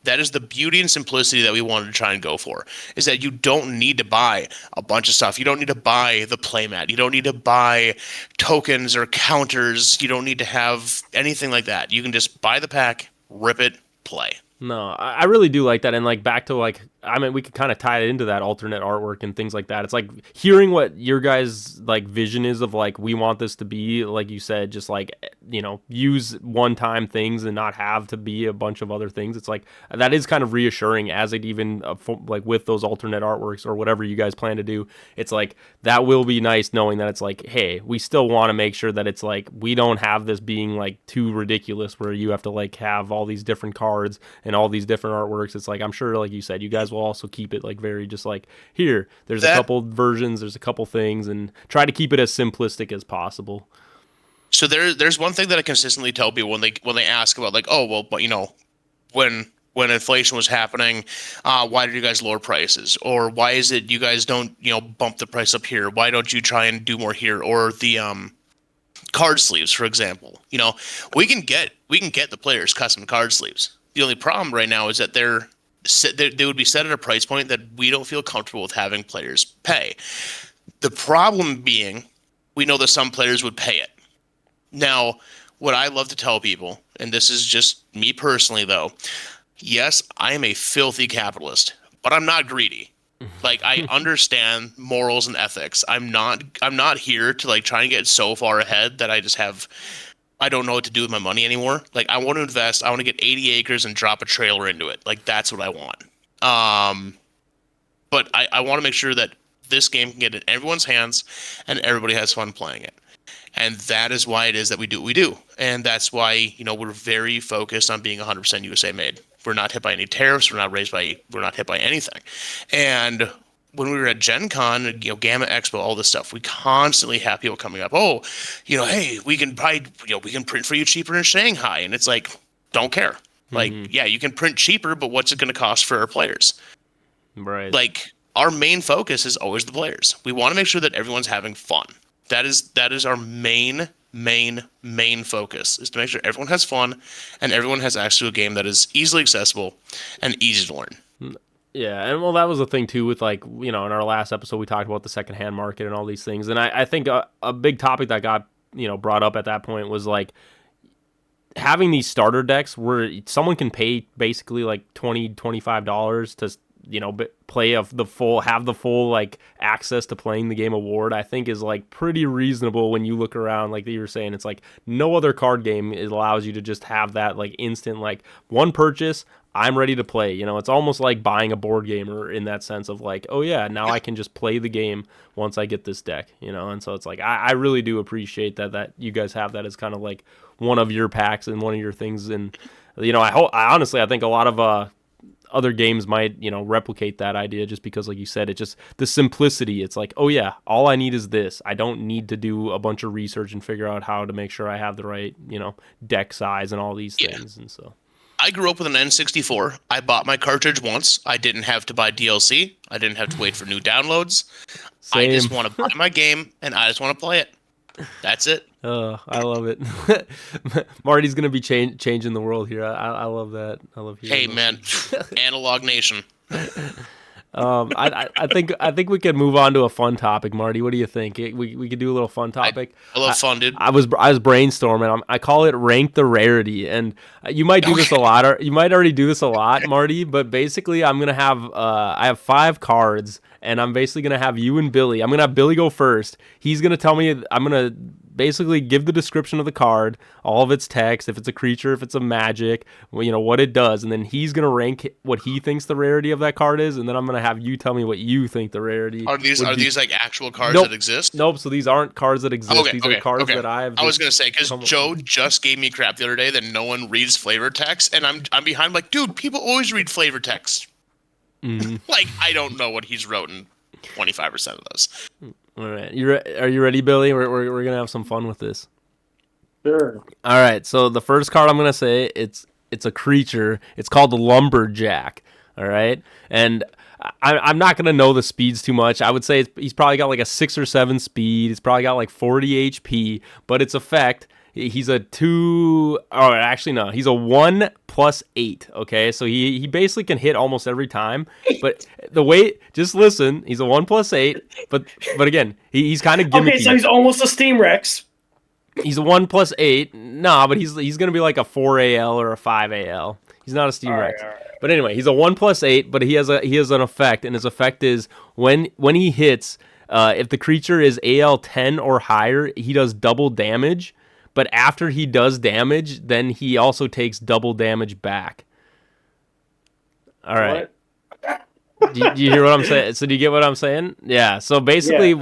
the beauty and simplicity that we wanted to try and go for, is that you don't need to buy a bunch of stuff. You don't need to buy the playmat. You don't need to buy tokens or counters. You don't need to have anything like that. You can just buy the pack, rip it, play. No, I really do like that. And like back to like, I mean, we could kind of tie it into that alternate artwork and things like that. It's like hearing what your guys' like vision is of like, we want this to be, like you said, just like, use one-time things and not have to be a bunch of other things. It's like, that is kind of reassuring as it even like with those alternate artworks or whatever you guys plan to do. It's like, that will be nice knowing that it's like, hey, we still want to make sure that it's like, we don't have this being like too ridiculous where you have to like have all these different cards and all these different artworks. It's like, I'm sure, like you said, you guys will also keep it like very just like, here, there's a couple versions, there's a couple things, and try to keep it as simplistic as possible. So there's one thing that I consistently tell people when they ask about like, oh, well, but when inflation was happening, why did you guys lower prices? Or why is it you guys don't, bump the price up here? Why don't you try and do more here? Or the card sleeves, for example. We can get the players custom card sleeves. The only problem right now is that they would be set at a price point that we don't feel comfortable with having players pay. The problem being, we know that some players would pay it. Now, what I love to tell people, and this is just me personally though, yes, I am a filthy capitalist, but I'm not greedy. Like, I understand morals and ethics. I'm not here to like try and get so far ahead that I don't know what to do with my money anymore. Like, I want to invest. I want to get 80 acres and drop a trailer into it. Like, that's what I want. But I want to make sure that this game can get in everyone's hands and everybody has fun playing it. And that is why it is that we do what we do. And that's why, we're very focused on being 100% USA made. We're not hit by any tariffs. We're not hit by anything. And when we were at Gen Con, Gamma Expo, all this stuff, we constantly have people coming up, oh, hey, we can print for you cheaper in Shanghai. And it's like, don't care. Like, yeah, you can print cheaper, but what's it going to cost for our players? Right. Like, our main focus is always the players. We want to make sure that everyone's having fun. That is our main focus, is to make sure everyone has fun and everyone has access to a game that is easily accessible and easy to learn. Yeah, and well, that was the thing too with like, in our last episode we talked about the secondhand market and all these things, and I think a big topic that got brought up at that point was like having these starter decks where someone can pay basically like $20-$25 to play have the full like access to playing the game of Ward. I think is like pretty reasonable when you look around. Like you were saying, it's like no other card game allows you to just have that like instant like one purchase, I'm ready to play. It's almost like buying a board game, or in that sense of like, oh yeah, now I can just play the game once I get this deck. And so it's like I really do appreciate that you guys have that as kind of like one of your packs and one of your things. And I honestly think a lot of other games might replicate that idea, just because like you said, it's just the simplicity. It's like, oh yeah, all I need is this. I don't need to do a bunch of research and figure out how to make sure I have the right deck size and all these things. And so I grew up with an N64. I bought my cartridge once. I didn't have to buy DLC. I didn't have to wait for new downloads. Same. I just want to buy my game and I just want to play it. That's it. I love it. Marty's gonna be changing the world here. I love that. I love hearing. Hey man, Analog Nation. I think we could move on to a fun topic, Marty. What do you think? We could do a little fun topic. I love fun, dude. I was brainstorming. I call it rank the rarity, and you might do this a lot, or you might already do this a lot, Marty. But basically, I'm gonna have I have 5 cards, and I'm basically gonna have you and Billy. I'm gonna have Billy go first. He's gonna tell me. I'm gonna basically give the description of the card, all of its text, if it's a creature, if it's a magic, what it does, and then he's gonna rank what he thinks the rarity of that card is, and then I'm gonna have you tell me what you think the rarity are. These like actual cards that exist? Nope. So these aren't cards that exist. These are cards that I was gonna say, because Joe just gave me crap the other day that no one reads flavor text, and I'm behind. Like, dude, people always read flavor text. Like, I don't know what he's wrote in 25% of those. All right, are you ready, Billy? We're gonna have some fun with this. Sure. All right, so the first card I'm gonna say it's a creature. It's called the Lumberjack. All right, and I'm not gonna know the speeds too much. I would say he's probably got like a 6 or 7 speed. He's probably got like 40 HP, but its effect. He's a 2. Oh, actually no. He's a 1+8. Okay, so he basically can hit almost every time. But the way, just listen. He's a 1+8. But again, he's kind of gimmicky. Okay, so he's almost a Steam Rex. He's a 1+8. Nah, but he's gonna be like a 4 AL or a 5 AL. He's not a Steam Rex. Right. But anyway, he's a 1+8. But he has an effect, and his effect is when he hits, if the creature is AL 10 or higher, he does double damage. But after he does damage, then he also takes double damage back. All right. Do you hear what I'm saying? So do you get what I'm saying? Yeah. So basically,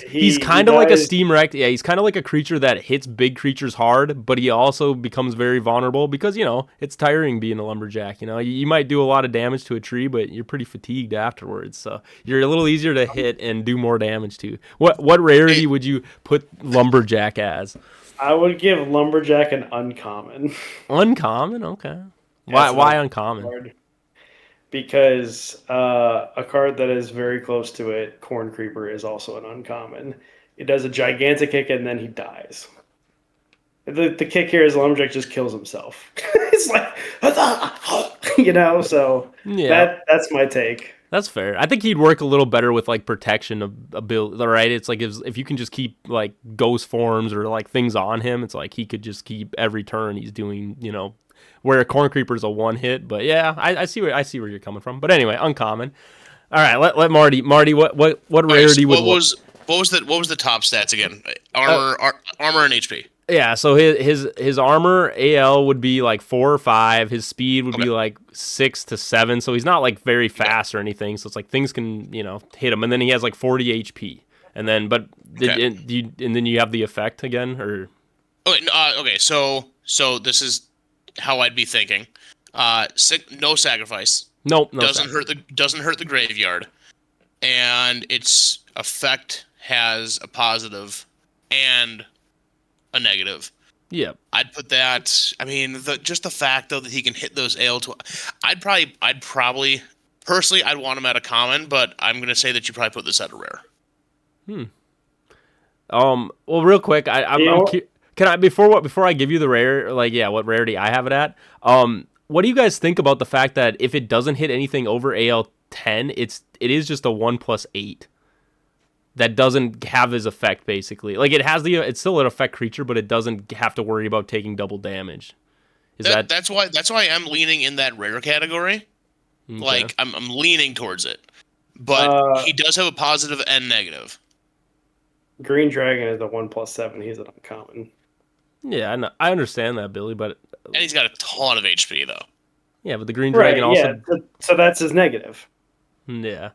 he's kind of like a Steam Rex. Yeah, he's kind of like a creature that hits big creatures hard, but he also becomes very vulnerable because it's tiring being a lumberjack. You might do a lot of damage to a tree, but you're pretty fatigued afterwards. So you're a little easier to hit and do more damage to. What rarity would you put lumberjack as? I would give Lumberjack an uncommon. Uncommon? Okay. Why uncommon? Card. Because a card that is very close to it, Corn Creeper, is also an uncommon. It does a gigantic kick and then he dies. The kick here is Lumberjack just kills himself. It's like, so yeah. That's my take. That's fair. I think he'd work a little better with like protection ability, right? It's like if you can just keep like ghost forms or like things on him, it's like he could just keep every turn he's doing, where a Corn Creeper is a one hit. But yeah, I see where you're coming from. But anyway, uncommon. All right, let Marty. What rarity would what was the top stats again? Armor and HP. Yeah, so his armor AL would be like 4 or 5. His speed would be like 6 to 7. So he's not like very fast or anything. So it's like things can hit him, and then he has like 40 HP, And then, but Okay. and then you have the effect again, or Okay, okay. So this is how I'd be thinking. No sacrifice nope, no doesn't hurt the graveyard, and its effect has a positive and a negative. Yeah, I'd put that. I mean, just the fact though that he can hit those AL12. I'd probably personally I'd want him at a common, but I'm gonna say that you probably put this at a rare. Well, real quick, You know, can I before I give you the rare, like, yeah, what rarity I have it at? What do you guys think about the fact that if it doesn't hit anything over AL10, it is just a 1+8 that doesn't have his effect basically. Like it's still an effect creature, but it doesn't have to worry about taking double damage. That's why I'm leaning in that rare category. Okay. Like I'm leaning towards it, but he does have a positive and negative. Green Dragon is a 1+7. He's an uncommon. Yeah, I understand that, Billy, but And he's got a ton of HP though. yeah, but the Green Dragon also. Yeah. So that's his negative. Yeah.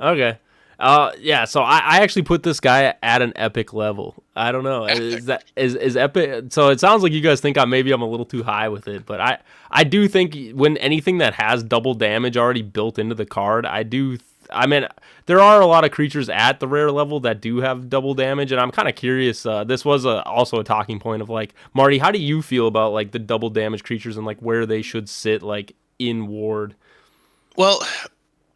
Okay. Yeah. So I actually put this guy at an epic level. I don't know. Is epic? So it sounds like you guys think I'm a little too high with it, but I do think when anything that has double damage already built into the card, I mean, there are a lot of creatures at the rare level that do have double damage, and I'm kind of curious. This was also a talking point of like, Marty, how do you feel about like the double damage creatures and like where they should sit like in Ward? Well,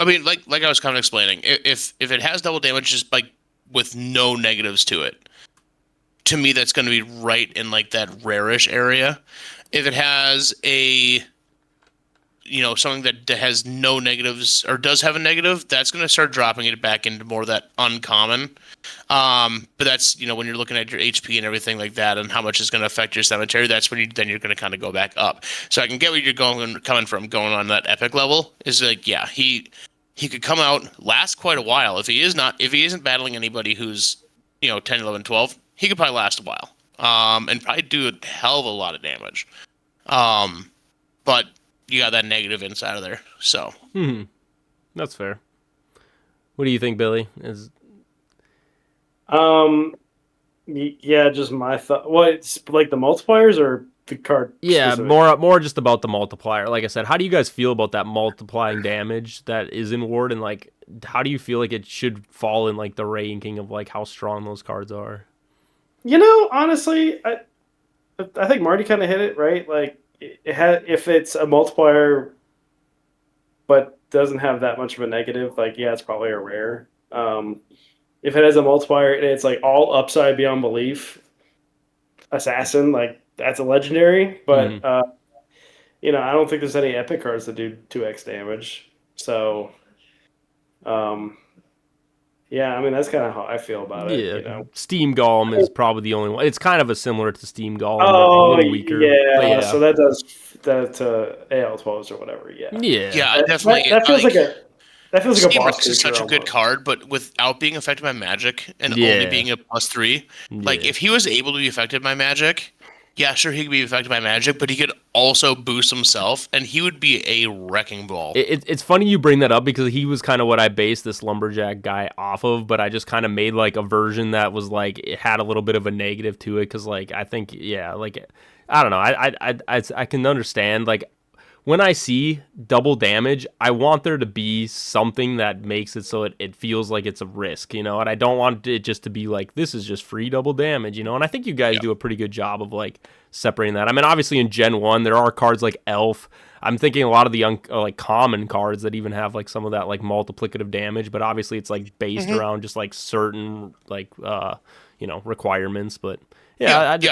I mean, like I was kind of explaining, if it has double damage, just like with no negatives to it, to me that's going to be right in like that rarish area. If it has something that has no negatives or does have a negative, that's going to start dropping it back into more of that uncommon. But that's when you're looking at your HP and everything like that, and how much is going to affect your cemetery. That's when you're going to kind of go back up. So I can get where you're coming from going on that epic level. Is like, yeah, he could come out, last quite a while. If he isn't battling anybody who's 10, 11, 12, he could probably last a while. And probably do a hell of a lot of damage. But you got that negative inside of there, so. That's fair. What do you think, Billy? Yeah, just my thought. What, it's like the multipliers or the card? Yeah, specific? more just about the multiplier. Like I said, how do you guys feel about that multiplying damage that is in Ward, and like, how do you feel like it should fall in like the ranking of like how strong those cards are? Honestly, I think Marty kind of hit it right. Like, if it's a multiplier, but doesn't have that much of a negative, like, yeah, it's probably a rare. If it has a multiplier and it's like all upside beyond belief, assassin, like, that's a legendary. But I don't think there's any epic cards that do 2x damage. So, yeah, I mean, that's kind of how I feel about it. Steam Golem is probably the only one. It's kind of a similar to Steam Golem, but Oh, a little weaker. yeah. So that does that to AL12s or whatever. Yeah. Yeah, I definitely. That feels like a Steam boss Rex is creature such a good almost. card, but without being affected by magic and only being a +3, like if he was able to be affected by magic, yeah, sure, he could be affected by magic, but he could also boost himself, and he would be a wrecking ball. It's funny you bring that up because he was kind of what I based this lumberjack guy off of, but I just kind of made like a version that was like it had a little bit of a negative to it because like I think like I don't know I can understand like when I see double damage, I want there to be something that makes it so it feels like it's a risk, and I don't want it just to be like, this is just free double damage, and I think you guys do a pretty good job of like separating that. I mean, obviously in Gen 1, there are cards like Elf. I'm thinking a lot of the like common cards that even have like some of that like multiplicative damage, but obviously it's like based around just like certain like, requirements, but and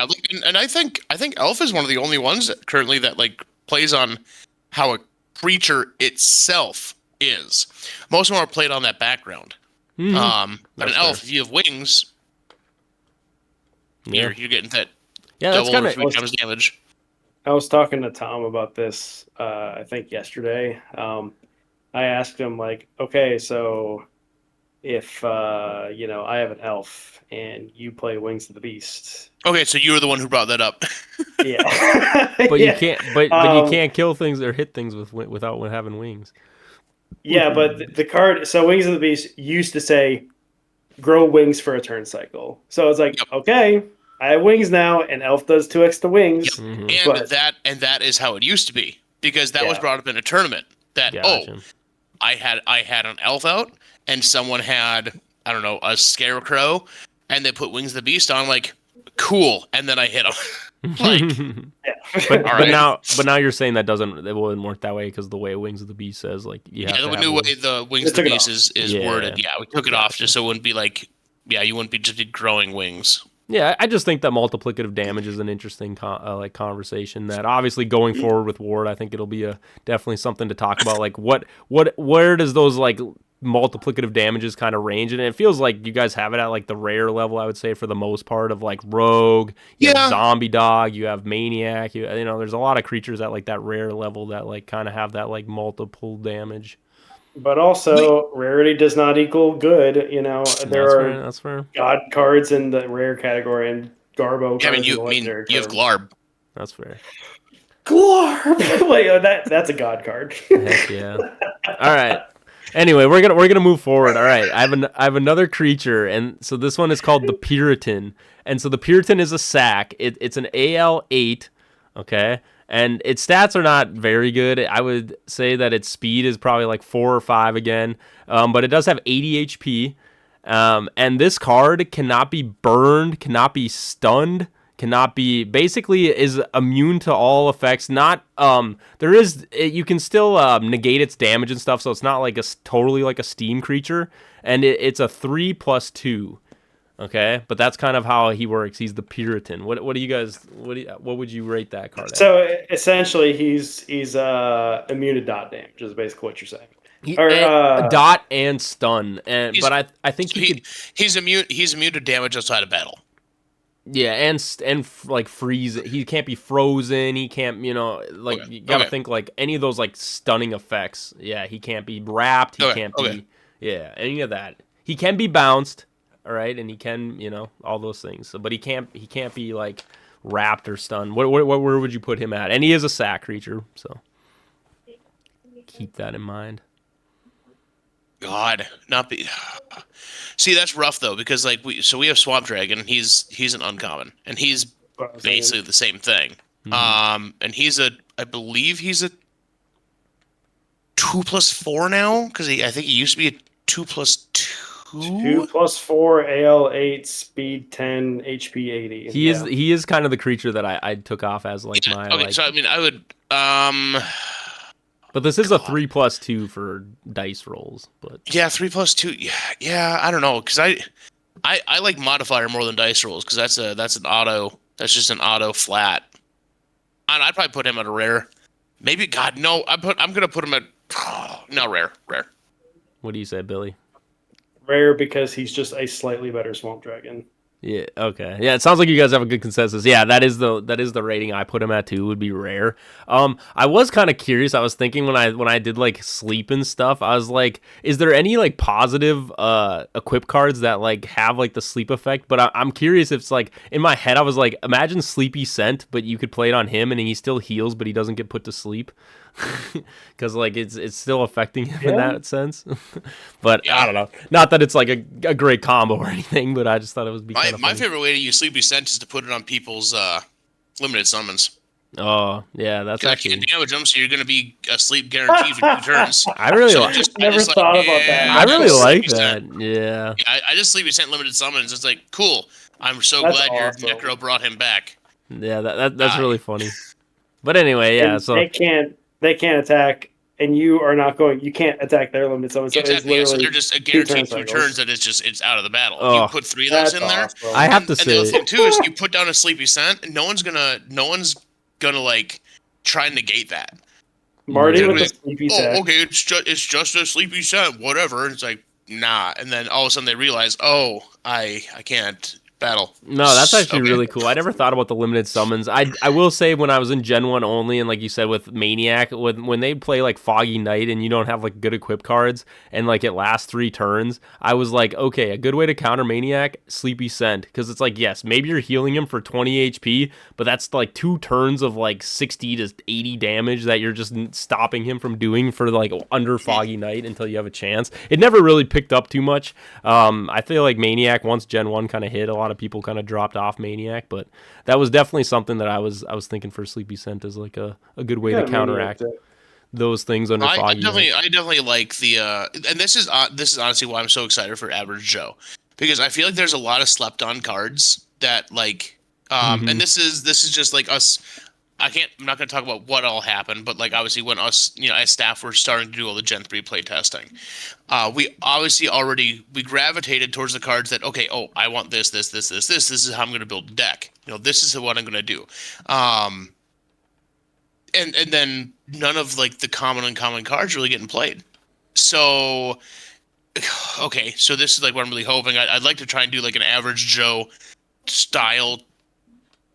I think Elf is one of the only ones currently that like plays on how a creature itself is. Most of them are played on that background. But an elf, if you have wings, you're getting that double or 3 times damage. I was talking to Tom about this, I think yesterday. I asked him, like, okay, so if I have an elf and you play Wings of the Beast. Okay, so you were the one who brought that up. Yeah. But you can't you can't kill things or hit things without having wings. Yeah, but the card, so Wings of the Beast used to say grow wings for a turn cycle. So it's like, Yep. okay, I have wings now, and Elf does 2 extra wings. Yep. Mm-hmm. And that is how it used to be, because that was Yeah. brought up in a tournament that Gotcha. I had an elf out and someone had, I don't know, a scarecrow, and they put Wings of the Beast on, like, cool, and then I hit them. Like, Yeah. all right. but now you're saying it wouldn't work that way because the way Wings of the Beast says like you have Yeah, to the have new way wings. the Wings They of the took it Beast off. is Yeah. worded. Yeah, we took it off Gotcha. just so it wouldn't be like, yeah, you wouldn't be just be growing wings. Yeah, I just think that multiplicative damage is an interesting conversation. That obviously going forward with Ward, I think it'll be definitely something to talk about. Like where does those like multiplicative damages kind of range? And it feels like you guys have it at like the rare level, I would say, for the most part, of like Rogue, you have Yeah. Zombie Dog, you have Maniac, you know, there's a lot of creatures at like that rare level that like kind of have that like multiple damage. But also, rarity does not equal good. You know, there That's fair. are That's fair. god cards in the rare category and Garbo Yeah, cards in the legendary you have card. Glarb. That's fair. Glarb! Wait, that's a god card. Heck yeah. All right. Anyway, we're gonna move forward. All right, I have another creature, and so this one is called the Puritan, and so the Puritan is a sack. It's an AL8, okay, and its stats are not very good. I would say that its speed is probably like 4 or 5 again, but it does have 80 HP, and this card cannot be burned, cannot be stunned, cannot be basically is immune to all effects. Not you can still negate its damage and stuff, so it's not like totally like a steam creature, and it's a 3+2. Okay, but that's kind of how he works. He's the Puritan. What do you guys what would you rate that card at? So essentially, he's immune to dot damage. Is basically what you're saying. Or Dot and stun, He's- but I think So he could. he's immune to damage outside of battle. Yeah, like freeze. He can't be frozen. He can't, like Okay, you gotta okay. think like any of those like stunning effects. Yeah, he can't be wrapped. He Okay, can't okay. be, yeah, any of that. He can be bounced, all right, and he can, all those things. So, but he can't be like wrapped or stunned. Where would you put him at? And he is a sack creature, so keep that in mind. God, not be. See, that's rough though, because like we have Swamp Dragon. He's an uncommon, and he's basically the same thing. And I believe he's a 2+4 now, because I think he used to be a 2+2. 2+4 AL8 speed 10 HP 80. He is kind of the creature that I took off as like my Okay, like. so I mean, I would But this is a 3+2 for dice rolls. But yeah, 3+2. Yeah, I don't know, because I like modifier more than dice rolls, because that's an auto. That's just an auto flat. I'd probably put him at a rare. Maybe God no. I'm gonna put him at no rare. what do you say, Billy? Rare because he's just a slightly better Swamp Dragon. Yeah. Okay. Yeah. It sounds like you guys have a good consensus. Yeah. That is the rating I put him at too. Would be rare. I was kind of curious. I was thinking when I did like sleep and stuff. I was like, is there any like positive equip cards that like have like the sleep effect? But I'm curious if it's like in my head. I was like, imagine Sleepy Scent, but you could play it on him and he still heals, but he doesn't get put to sleep. Because like it's still affecting him in that sense. But I don't know. Not that it's like a great combo or anything, but I just thought it would be kind of My funny. favorite way to use Sleepy Scent is to put it on people's limited summons. Oh yeah, that's I actually. can't damage them, so you're gonna be asleep guaranteed for 2 turns. I really So like. I Never just thought like, about that. I really just like Sleepy Scent. that. Yeah. I just Sleepy Scent limited summons. It's like cool. I'm so That's glad awesome. your Necro brought him back. Yeah. That's really funny. But anyway, yeah. And So they can't attack, and you are not going. You can't attack their limited summon. So Exactly. Yeah, it's so literally they're just a guaranteed 2 cycles. turns that it's out of the battle. Oh, you put 3 of those That's in there. awesome. I have to And the other say, thing too is you put down a Sleepy Scent, and no one's gonna like try and negate that. Marty They're with the like, sleepy oh, sack. okay, it's just a Sleepy Scent, whatever. And it's like, nah. And then all of a sudden they realize, oh, I can't battle. No, that's actually Okay. really cool. I never thought about the limited summons. I will say when I was in Gen 1 only, and like you said with Maniac, when they play like Foggy Night and you don't have like good equip cards and like it lasts 3 turns, I was like, okay, a good way to counter Maniac, Sleepy Scent. Because it's like, yes, maybe you're healing him for 20 HP, but that's like 2 turns of like 60 to 80 damage that you're just stopping him from doing for like under Foggy Night until you have a chance. It never really picked up too much. I feel like Maniac, once Gen 1 kind of hit, a lot of people kind of dropped off Maniac, but that was definitely something that I was thinking for Sleepy Scent as like a good way to counteract those things under Foggy Night. I definitely like the and this is honestly why I'm so excited for Average Joe, because I feel like there's a lot of slept on cards that like and this is just like us. I'm not going to talk about what all happened, but like obviously when us, as staff were starting to do all the Gen 3 play testing, we obviously we gravitated towards the cards that, okay, oh, I want this. This is how I'm going to build a deck. This is what I'm going to do. And then none of like the common and uncommon cards really getting played. So, okay, so this is like what I'm really hoping. I'd like to try and do like an Average Joe style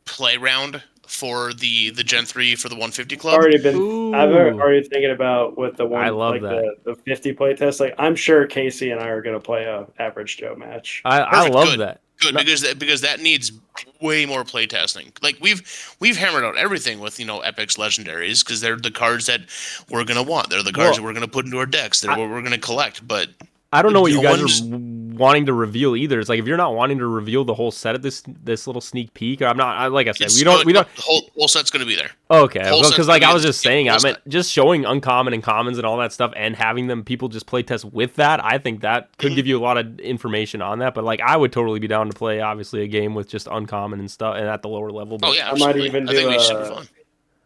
play round for the Gen 3 for the 150 club. I'm already thinking about with the one, I love like that. the 50 play test. Like, I'm sure Casey and I are going to play a Average Joe match. I love that. Good, because that needs way more play testing. Like we've hammered out everything with Epics Legendaries, because they're the cards that we're gonna want. They're the cards that we're gonna put into our decks. They're what we're gonna collect. But I don't know what you guys are wanting to reveal either. It's like if you're not wanting to reveal the whole set of this little sneak peek, I'm not. Like I said, we don't. The whole set's gonna be there. Okay, because like I was just saying, I meant just showing uncommon and commons and all that stuff, and having people just play test with that. I think that could give you a lot of information on that. But like, I would totally be down to play obviously a game with just uncommon and stuff, and at the lower level. But yeah, I might even do fun.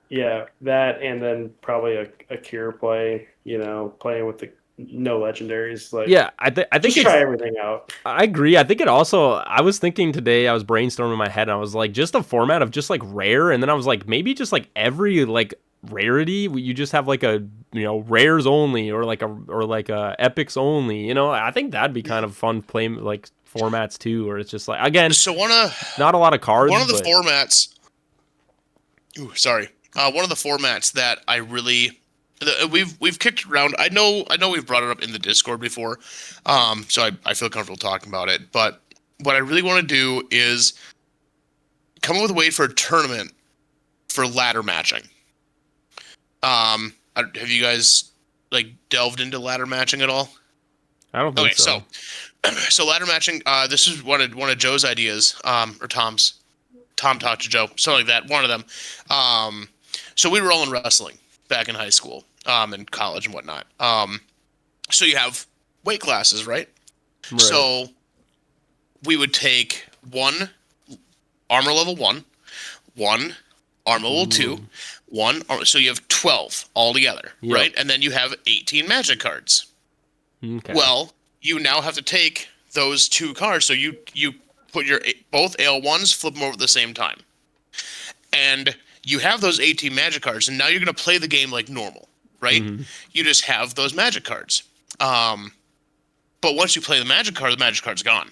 Yeah, that, and then probably a cure play. Playing with the no legendaries. Like, yeah, I think just try everything out. I agree. I think it also. I was thinking today. I was brainstorming in my head, and I was like, just a format of just like rare, and then I was like, maybe just like every like rarity, you just have like a rares only, or like a epics only. I think that'd be kind of fun play like formats too, or it's just like, again, so not a lot of cards. One of the formats. Ooh, sorry. One of the formats that I really. We've kicked around. I know we've brought it up in the Discord before, so I feel comfortable talking about it. But what I really want to do is come up with a way for a tournament for ladder matching. Have you guys like delved into ladder matching at all? I don't think so. So ladder matching. This is one of Joe's ideas, or Tom's. Tom talked to Joe, something like that. One of them. So we were all in wrestling back in high school, and college and whatnot. So you have weight classes, right? So we would take one armor level 1, one armor level 2, so you have 12 altogether, right? And then you have 18 magic cards. Okay. Well, you now have to take those 2 cards, so you put your both AL1s, flip them over at the same time. And you have those 18 magic cards, and now you're going to play the game like normal, right? Mm-hmm. You just have those magic cards. But once you play the magic card's gone.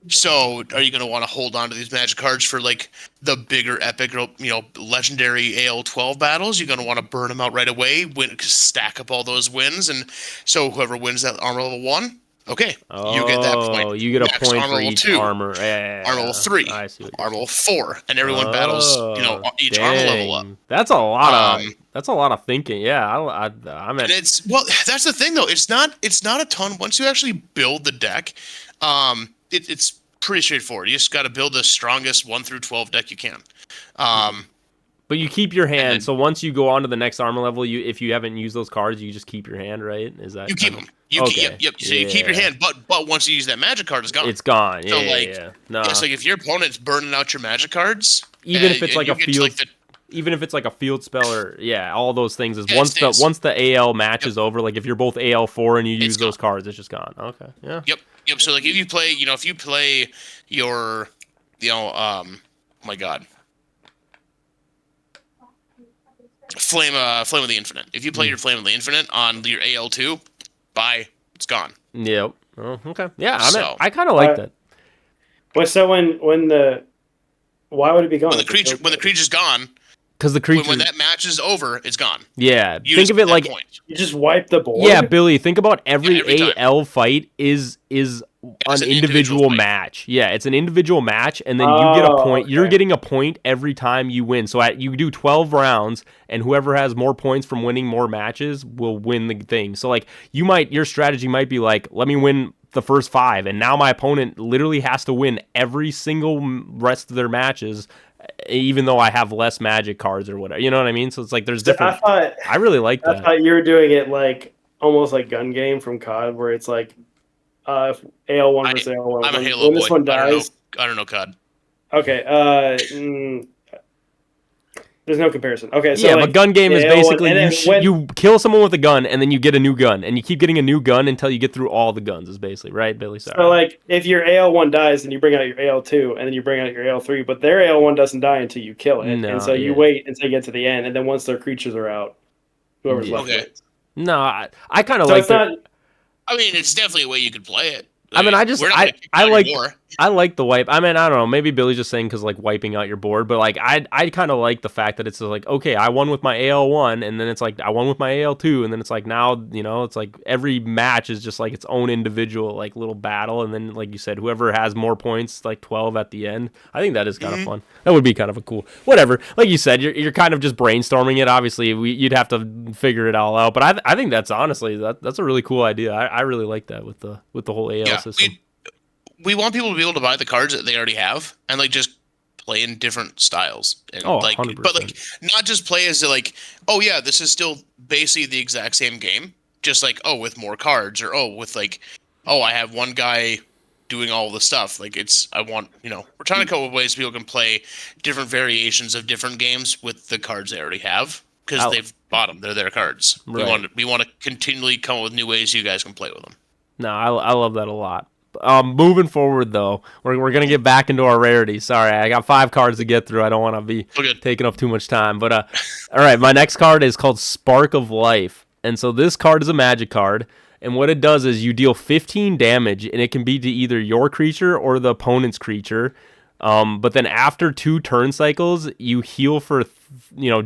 So are you going to want to hold on to these magic cards for like the bigger epic, legendary AL12 battles? You're going to want to burn them out right away, stack up all those wins, and so whoever wins that armor level 1, okay, you get that point. You get a point for each 2, armor. Armor level 3, armor level 4, and everyone battles, each armor level up. That's a lot of thinking. Yeah, I'm at. And that's the thing though. It's not a ton. Once you actually build the deck, it's pretty straightforward. You just got to build the strongest 1 through 12 deck you can. But you keep your hand. So once you go on to the next armor level, if you haven't used those cards, you just keep your hand, right? Is that you keep them? Okay. Yep. So you keep your hand, but once you use that magic card, it's gone. It's gone. So No. So if your opponent's burning out your magic cards, even if it's like a field, even if it's like a field spell or all those things is once the AL match is over. Like if you're both AL4 and you use those cards, it's just gone. Okay. Yeah. Yep. So like if you play, your, oh my God. Flame of the Infinite. If you play your Flame of the Infinite on your AL2, bye, it's gone. Yep. Oh, okay. Yeah, I kind of like that. Well, so why would it be gone? When the creature's gone, Because the creature, when that match is over, it's gone. yeah, You think just of it get like, that point. You just wipe the board. yeah, Billy. Think about every every time. AL fight is It's an an individual fight. match. Yeah, it's an individual match, and then you get a point. Okay. You're getting a point every time you win. So you do 12 rounds, and whoever has more points from winning more matches will win the thing. So like your strategy might be like, let me win the first 5, and now my opponent literally has to win every single rest of their matches, even though I have less magic cards or whatever. You know what I mean? So it's like there's different. I really like I that. thought you were doing it like almost like gun game from COD, where it's like if AL1 versus AL1. I'm a Halo when boy. this one dies, I don't know COD. Okay. There's no comparison. Okay. So yeah, like, but gun game is AL1 basically and then you kill someone with a gun and then you get a new gun and you keep getting a new gun until you get through all the guns. Is basically right, Billy. Sorry. So like if your AL1 dies, then you bring out your AL2 and then you bring out your AL3, but their AL1 doesn't die until you kill it, No, and so you wait until you get to the end, and then once their creatures are out, whoever's left wins. No, I kind of So like it's not. I mean, it's definitely a way you could play it. I mean, I like more. I like the wipe. I mean, I don't know. Maybe Billy's just saying because like wiping out your board, but like I kind of like the fact that it's like, okay, I won with my AL1, and then it's like I won with my AL2, and then it's like now it's like every match is just like its own individual like little battle, and then like you said, whoever has more points, like 12 at the end. I think that is kind of fun. That would be kind of a cool whatever. Like you said, you're kind of just brainstorming it. Obviously, you'd have to figure it all out, but I think that's honestly that's a really cool idea. I really like that with the whole AL system. We want people to be able to buy the cards that they already have and like just play in different styles. And 100%. But like not just play as like, oh yeah, this is still basically the exact same game. Just like, oh, with more cards, or with like, oh, I have one guy doing all the stuff. Like we're trying to come up with ways people can play different variations of different games with the cards they already have. Because they've bought them. They're their cards. Right. We want to continually come up with new ways you guys can play with them. No, I love that a lot. Moving forward, though, we're going to get back into our rarity. Sorry, I got 5 cards to get through. I don't want to be taking up too much time. But, all right, my next card is called Spark of Life. And so this card is a magic card. And what it does is you deal 15 damage, and it can be to either your creature or the opponent's creature. But then after 2 turn cycles, you heal for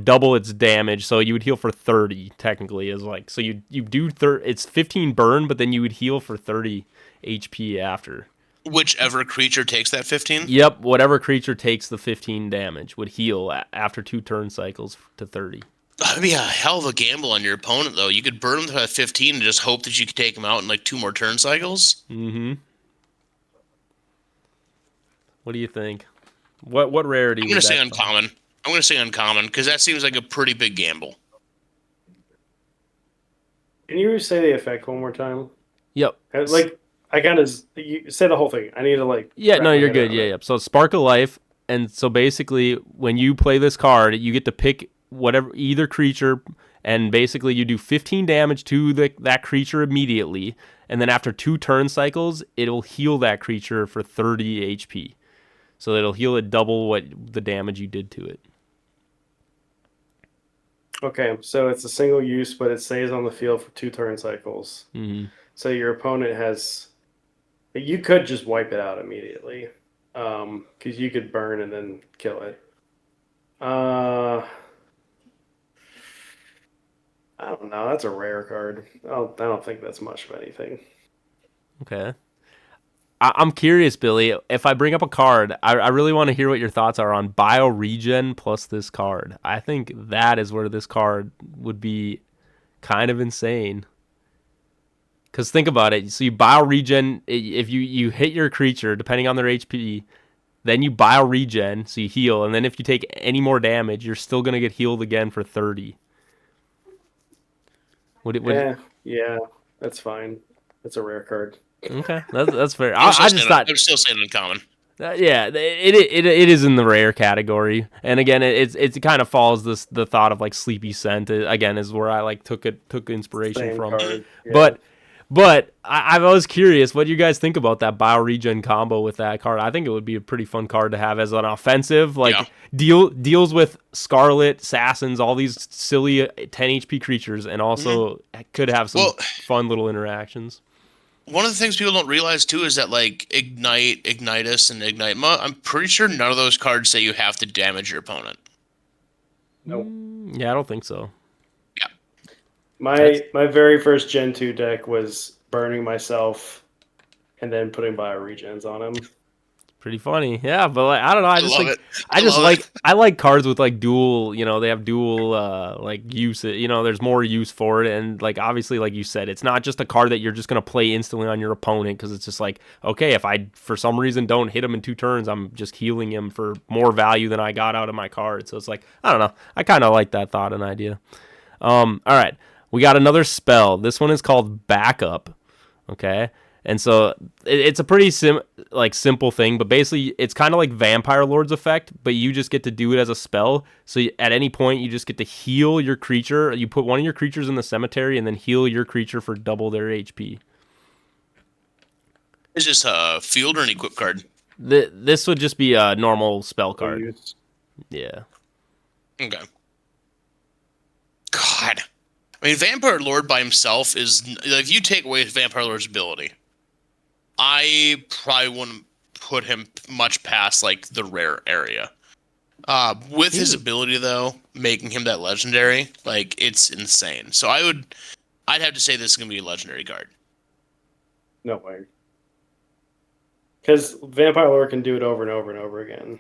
double its damage. So you would heal for 30 technically is like, so you do it's 15 burn, but then you would heal for 30 HP after. Whichever creature takes that 15? Yep, whatever creature takes the 15 damage would heal after 2 turn cycles to 30. That'd be a hell of a gamble on your opponent, though. You could burn him to that 15 and just hope that you could take him out in like 2 more turn cycles. Mm-hmm. What do you think? What rarity? I'm gonna say uncommon. I'm gonna say uncommon because that seems like a pretty big gamble. Can you say the effect one more time? Yep. Like I kind of you say the whole thing. I need to like. Yeah, no, you're good. Yeah. So Spark of Life, and so basically when you play this card, you get to pick either creature, and basically you do 15 damage to that creature immediately, and then after 2 turn cycles, it'll heal that creature for 30 HP. So it'll heal it double what the damage you did to it. Okay, so it's a single use, but it stays on the field for 2 turn cycles. Mm-hmm. So your opponent has. You could just wipe it out immediately, because you could burn and then kill it. I don't know. That's a rare card. I don't think that's much of anything. Okay. I'm curious, Billy. If I bring up a card, I really want to hear what your thoughts are on Bioregen plus this card. I think that is where this card would be kind of insane. Because think about it. So you Bioregen, if you hit your creature, depending on their HP, then you Bioregen, so you heal. And then if you take any more damage, you're still going to get healed again for 30. Yeah, that's fine. It's a rare card. Okay, that's fair. I'm still saying uncommon. Yeah, it is in the rare category, and again, it kind of follows the thought of like Sleepy Scent. Again, is where I like took inspiration Same from. Card, yeah. But I was curious, what do you guys think about that Bioregen combo with that card? I think it would be a pretty fun card to have as an offensive, deals with Scarlet, Assassins, all these silly 10 HP creatures, and also could have some fun little interactions. one of the things people don't realize too is that like Ignite, Ignitus, and Ignitema, I'm pretty sure none of those cards say you have to damage your opponent. Nope. Yeah, I don't think so. Yeah. My very first Gen 2 deck was burning myself and then putting bioregens on him. Pretty funny. Yeah, but like, I don't know. I just love like it. I love it. I like cards with like dual, they have dual like use. There's more use for it, and like obviously, like you said, it's not just a card that you're just gonna play instantly on your opponent because it's just like, okay, if I for some reason don't hit him in 2 turns, I'm just healing him for more value than I got out of my card. So it's like, I don't know. I kind of like that thought and idea. All right, we got another spell. This one is called Backup. Okay. And so it's a pretty simple thing, but basically it's kind of like Vampire Lord's effect, but you just get to do it as a spell. So at any point you just get to heal your creature. You put one of your creatures in the cemetery and then heal your creature for double their HP. Is this a field or an equip card? This would just be a normal spell card. Use. Yeah. Okay. God. I mean, Vampire Lord by himself is... If you take away Vampire Lord's ability, I probably wouldn't put him much past, like, the rare area. With his ability, though, making him that legendary, like, it's insane. So I'd have to say this is going to be a legendary card. No way. Because Vampire Lord can do it over and over and over again.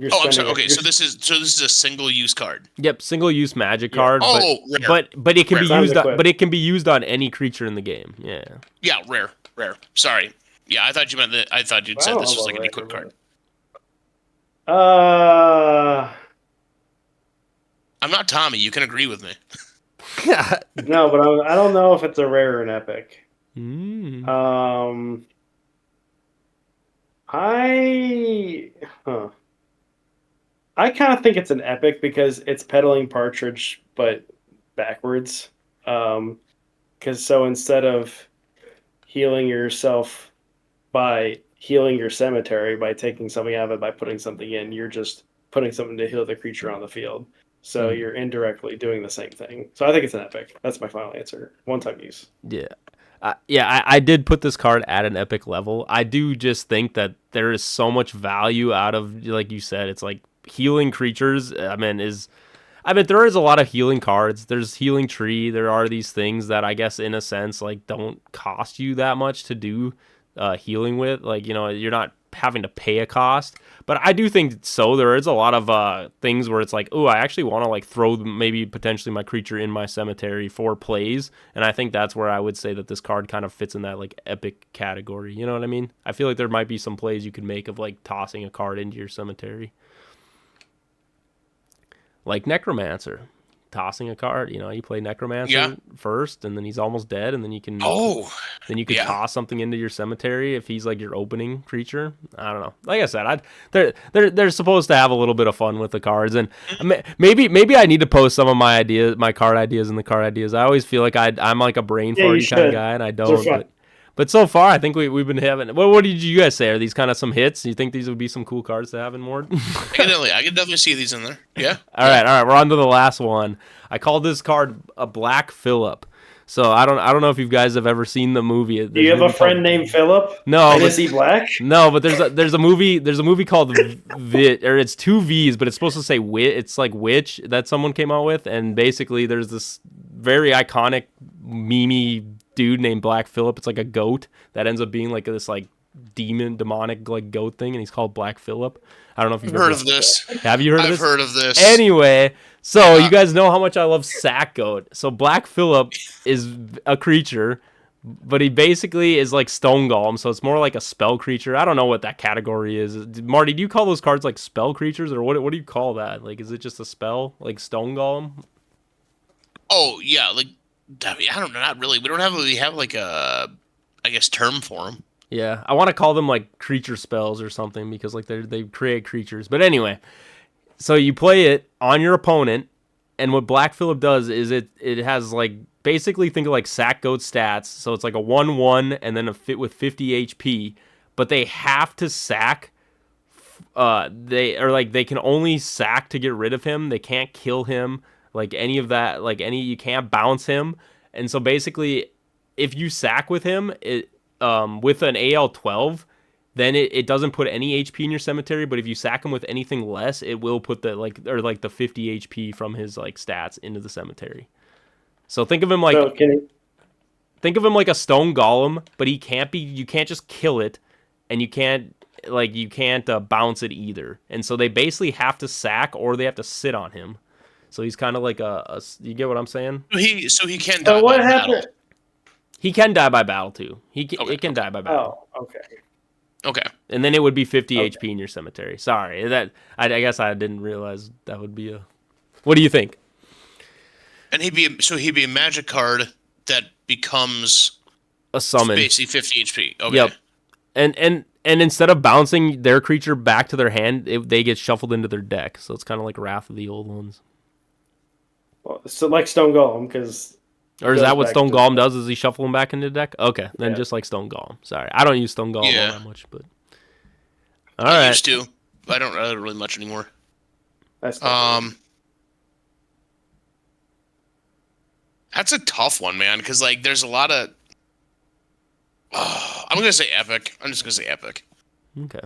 I'm sorry. Okay, so this is a single use card. Yep, single use magic card. Oh, but it can rare. be used. But it can be used on any creature in the game. Yeah. Yeah, rare. Sorry. Yeah, I thought you meant that. I thought you'd said this was like an equip card. I'm not Tommy. You can agree with me. No, but I don't know if it's a rare or an epic. I kind of think it's an epic because it's peddling Partridge, but backwards. Because so instead of healing yourself by healing your cemetery by taking something out of it by putting something in, you're just putting something to heal the creature on the field. So you're indirectly doing the same thing. So I think it's an epic. That's my final answer. One-time use. Yeah. I did put this card at an epic level. I do just think that there is so much value out of, like you said, it's like healing creatures. There is a lot of healing cards. There's Healing Tree. There are these things that I guess in a sense like don't cost you that much to do healing with. Like, you're not having to pay a cost. But I do think so. There is a lot of things where it's like, oh, I actually want to like throw maybe potentially my creature in my cemetery for plays. And I think that's where I would say that this card kind of fits in that like epic category. You know what I mean? I feel like there might be some plays you could make of like tossing a card into your cemetery. Like Necromancer. Tossing a card, you play Necromancer first, and then he's almost dead, and then you can toss something into your cemetery if he's like your opening creature. I don't know. Like I said, they're supposed to have a little bit of fun with the cards, and maybe I need to post some of my card ideas in the card ideas. I always feel like I'm like a brain farty kind of guy, and I don't. But so far, I think we've been having. What did you guys say? Are these kind of some hits? Do you think these would be some cool cards to have in Ward? I can definitely see these in there. Yeah. All right. We're on to the last one. I called this card a Black Phillip. So I don't know if you guys have ever seen the movie. Do you have a friend named Philip? No. And is he black? No, but there's a movie called it's 2 V's, but it's supposed to say Wit. It's like Witch that someone came out with, and basically there's this very iconic meme dude named Black Phillip. It's like a goat that ends up being like this like demonic like goat thing, and he's called Black Phillip. I don't know if you've heard of this. Have you heard of this? I've heard of this. Anyway, so you guys know how much I love Sack Goat. So Black Phillip is a creature, but he basically is like Stone Golem, so it's more like a spell creature. I don't know what that category is. Marty, do you call those cards like spell creatures, or what do you call that? Like, is it just a spell, like Stone Golem? Oh, yeah, like, I don't know, not really. We don't really have like a, I guess, term for them. Yeah, I want to call them like creature spells or something because like they create creatures. But anyway, so you play it on your opponent, and what Black Phillip does is it has like basically think of like Sack Goat stats. So it's like a 1/1 and then a fit with 50 HP, but they have to sack. They can only sack to get rid of him. They can't kill him. Like any of that, you can't bounce him. And so basically if you sack with him, with an AL-12, then it doesn't put any HP in your cemetery. But if you sack him with anything less, it will put the the 50 HP from his like stats into the cemetery. So think of him like a stone golem, but he can't be. You can't just kill it, and you can't bounce it either. And so they basically have to sack or they have to sit on him. So he's kind of like a. You get what I'm saying? So he can So die what by happened? battle. He can die by battle too. It can Okay. die by battle. Oh, okay. Okay. And then it would be 50 HP in your cemetery. Sorry, I guess I didn't realize that would be a. What do you think? And he'd be a magic card that becomes A summon. basically 50 HP. Okay. Yep. And instead of bouncing their creature back to their hand, they get shuffled into their deck. So it's kind of like Wrath of the Old Ones. Well, so like Stone Golem, because. Or is that what Stone Golem does? Is he shuffle them back into the deck? Okay, then just like Stone Golem. Sorry, I don't use Stone Golem all that much, but all right. I used to. I don't really much anymore. That's That's a tough one, man, because like there's a lot of. I'm gonna say epic. I'm just gonna say epic. Okay.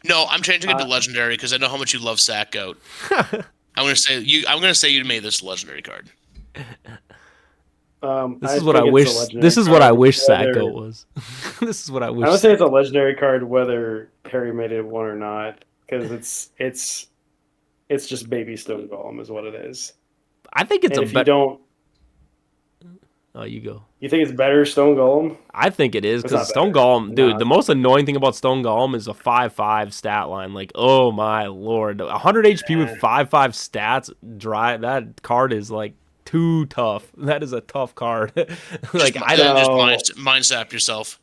No, I'm changing it to legendary because I know how much you love Sack Goat. I'm gonna say you made this a legendary card. This is what I wish. This is what I wish Sack Goat was. This is what I wish. I would say it's a legendary card, whether Harry made it one or not, because it's just baby Stone Golem is what it is. I think it's and if you don't. Oh, you go. You think it's better Stone Golem? I think it is because Stone Golem, dude. The most annoying thing about Stone Golem is a 5/5 stat line. Like, oh my lord, 100 HP with 5/5 stats. That card is like too tough. That is a tough card. Like I don't just mind sap yourself.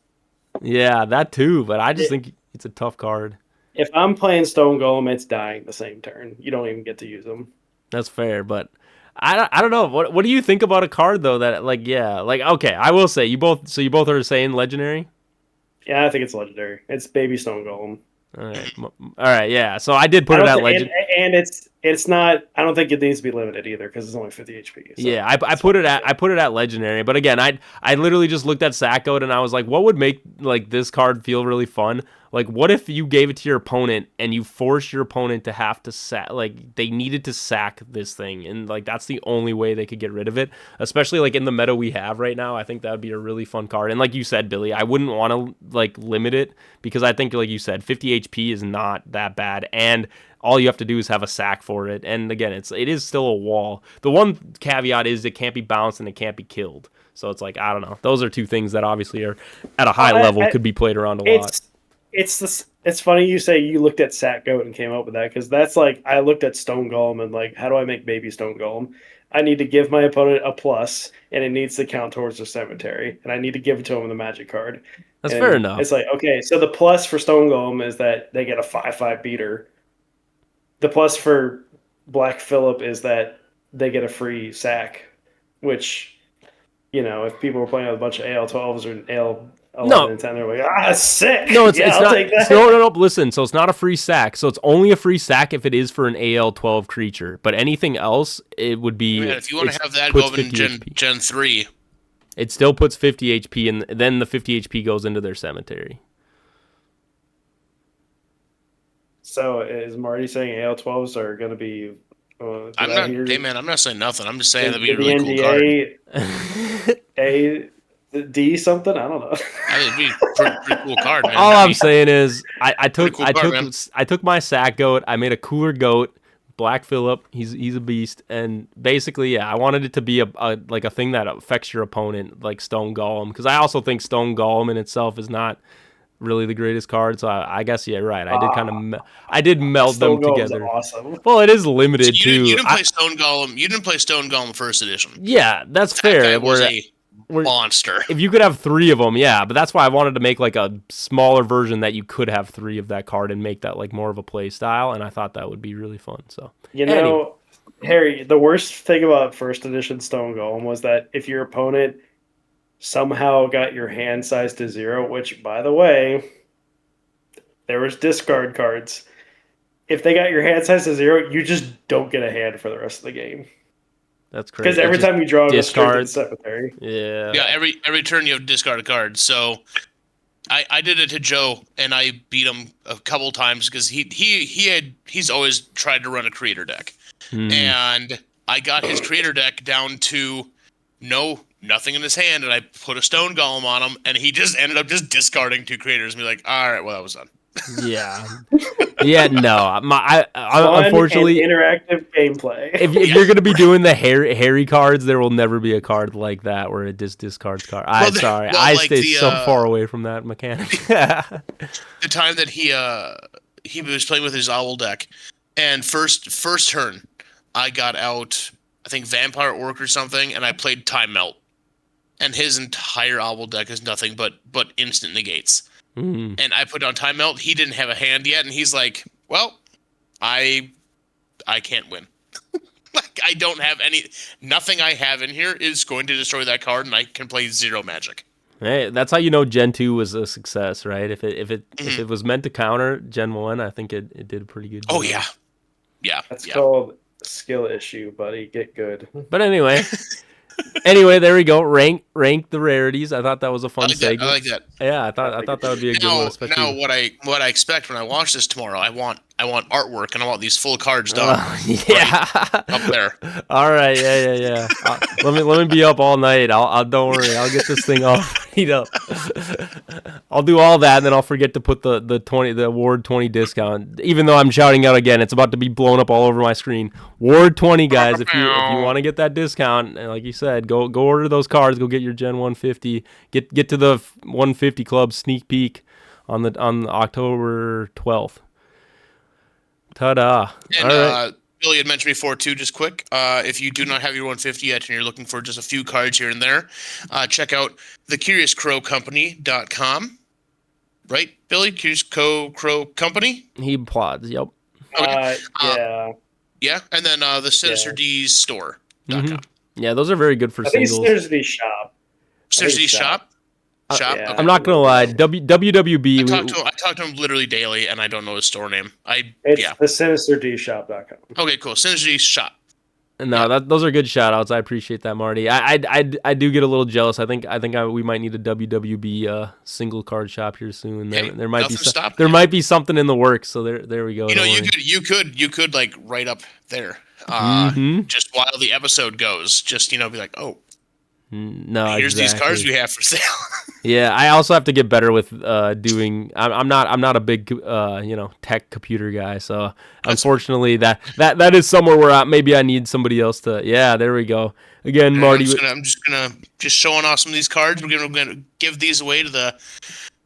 Yeah, that too. But I just think it's a tough card. If I'm playing Stone Golem, it's dying the same turn. You don't even get to use them. That's fair, but. I don't know. What do you think about a card though that okay, I will say you both are saying legendary? Yeah, I think it's legendary. It's baby Stone Golem. All right, yeah. So I did put it at legend, and it's not. I don't think it needs to be limited either because it's only 50 HP. So yeah, I put it at legendary. But again, I literally just looked at Sack Goat and I was like, what would make like this card feel really fun? Like, what if you gave it to your opponent and you forced your opponent to have to sack? Like, they needed to sack this thing, and like that's the only way they could get rid of it. Especially like in the meta we have right now, I think that would be a really fun card. And like you said, Billy, I wouldn't want to like limit it because I think like you said, 50 HP is not that bad, and all you have to do is have a sack for it. And again, it is still a wall. The one caveat is it can't be bounced and it can't be killed. So it's like I don't know. Those are two things that obviously are at a high level could be played around a lot. It's funny you say you looked at Sack Goat and came up with that because that's like I looked at Stone Golem and like how do I make baby Stone Golem? I need to give my opponent a plus and it needs to count towards their cemetery and I need to give it to them with a magic card. That's fair enough. It's like okay, so the plus for Stone Golem is that they get a 5/5 beater. The plus for Black Phillip is that they get a free sack, which if people were playing with a bunch of AL12s or AL 11 and 10, they're like, sick. No, it's I'll not. Take that. No. Listen, so it's not a free sack. So it's only a free sack if it is for an AL12 creature. But anything else, it would be. Man, if you want to have that go in Gen 3, it still puts 50 HP, and then the 50 HP goes into their cemetery. So is Marty saying AL12s are going to be? Hey man, I'm not saying nothing. I'm just saying that'd be a really cool card. A D something? I don't know. That'd be a pretty cool card, man. All I'm saying is I took cool I took my Sack Goat. I made a cooler goat, Black Phillip. He's a beast, and basically, yeah, I wanted it to be a thing that affects your opponent, like Stone Golem, because I also think Stone Golem in itself is not really the greatest card. So I guess right. I did kind of I did meld them together. Awesome. Well, it is limited so too. You didn't play Stone Golem. You didn't play Stone Golem first edition. Yeah, that's fair. We're monster. If you could have 3 of them, yeah, but that's why I wanted to make like a smaller version that you could have 3 of that card and make that like more of a play style, and I thought that would be really fun. So anyway. Harry, the worst thing about first edition Stone Golem was that if your opponent somehow got your hand size to 0, which by the way, there was discard cards. if they got your hand size to 0, you just don't get a hand for the rest of the game. That's crazy. Because every time you draw, it goes straight to the discard. cemetery. Yeah. Yeah, every turn you have to discard a card. So I did it to Joe, and I beat him a couple times because he's always tried to run a creator deck, and I got his creator deck down to nothing in his hand, and I put a stone golem on him, and he just ended up just discarding 2 creators and be like, all right, well, that was done. Yeah. Yeah, no. I Fun unfortunately and interactive gameplay. if you're gonna be doing the Harry cards, there will never be a card like that where it just discards card. I stay so far away from that mechanic. The time that he was playing with his owl deck, and first turn, I got out, I think, Vampire Orc or something, and I played Time Melt, and his entire owl deck is nothing but instant negates. And I put on Time Melt. He didn't have a hand yet, and he's like, "Well, I can't win. Like, I don't have nothing I have in here is going to destroy that card, and I can play 0 magic." Hey, that's how you know Gen 2 was a success, right? If it was meant to counter Gen 1, I think it did a pretty good job. Oh yeah. That's called a skill issue, buddy. Get good. But anyway, there we go. Rank the rarities. I thought that was a fun segment. I like that. Yeah, I thought that would be a good one. Especially now, what I expect when I watch this tomorrow, I want artwork, and I want these full cards done. Yeah, right up there. All right, yeah. Let me be up all night. I'll don't worry. I'll get this thing all freed up. I'll do all that, and then I'll forget to put the Ward 20 discount. Even though I'm shouting out again, it's about to be blown up all over my screen. Ward 20, guys. If you want to get that discount, and like you said, go order those cards. Go get your Gen 150. Get to the 150 Club sneak peek on October 12th. Ta-da. And all right. Billy had mentioned before too, just quick, if you do not have your 150 yet and you're looking for just a few cards here and there, check out thecuriouscrowcompany.com. Right, Billy? Curious Crow Company? He plods, yep. Okay. Yeah. And then the Sinister D's store.com. Yeah, those are very good for I think singles. Sinister D's shop. Sinister D's shop? Shop? Yeah. I'm not gonna lie. WWB. I talk to him literally daily, and I don't know his store name. It's the SinisterDshop.com. Okay, cool. Sinister D's shop. No, those are good shout outs. I appreciate that, Marty. I do get a little jealous. I think we might need a WWB single card shop here soon. There might be something in the works. So there we go. You could like right up there. Just while the episode goes, just be like, oh, no, here's exactly. these cards we have for sale. Yeah, I also have to get better with doing. I'm not a big tech computer guy, so unfortunately that is somewhere where maybe I need somebody else to. Yeah, there we go. Again, Marty. I'm just gonna showing off some of these cards. We're gonna give these away to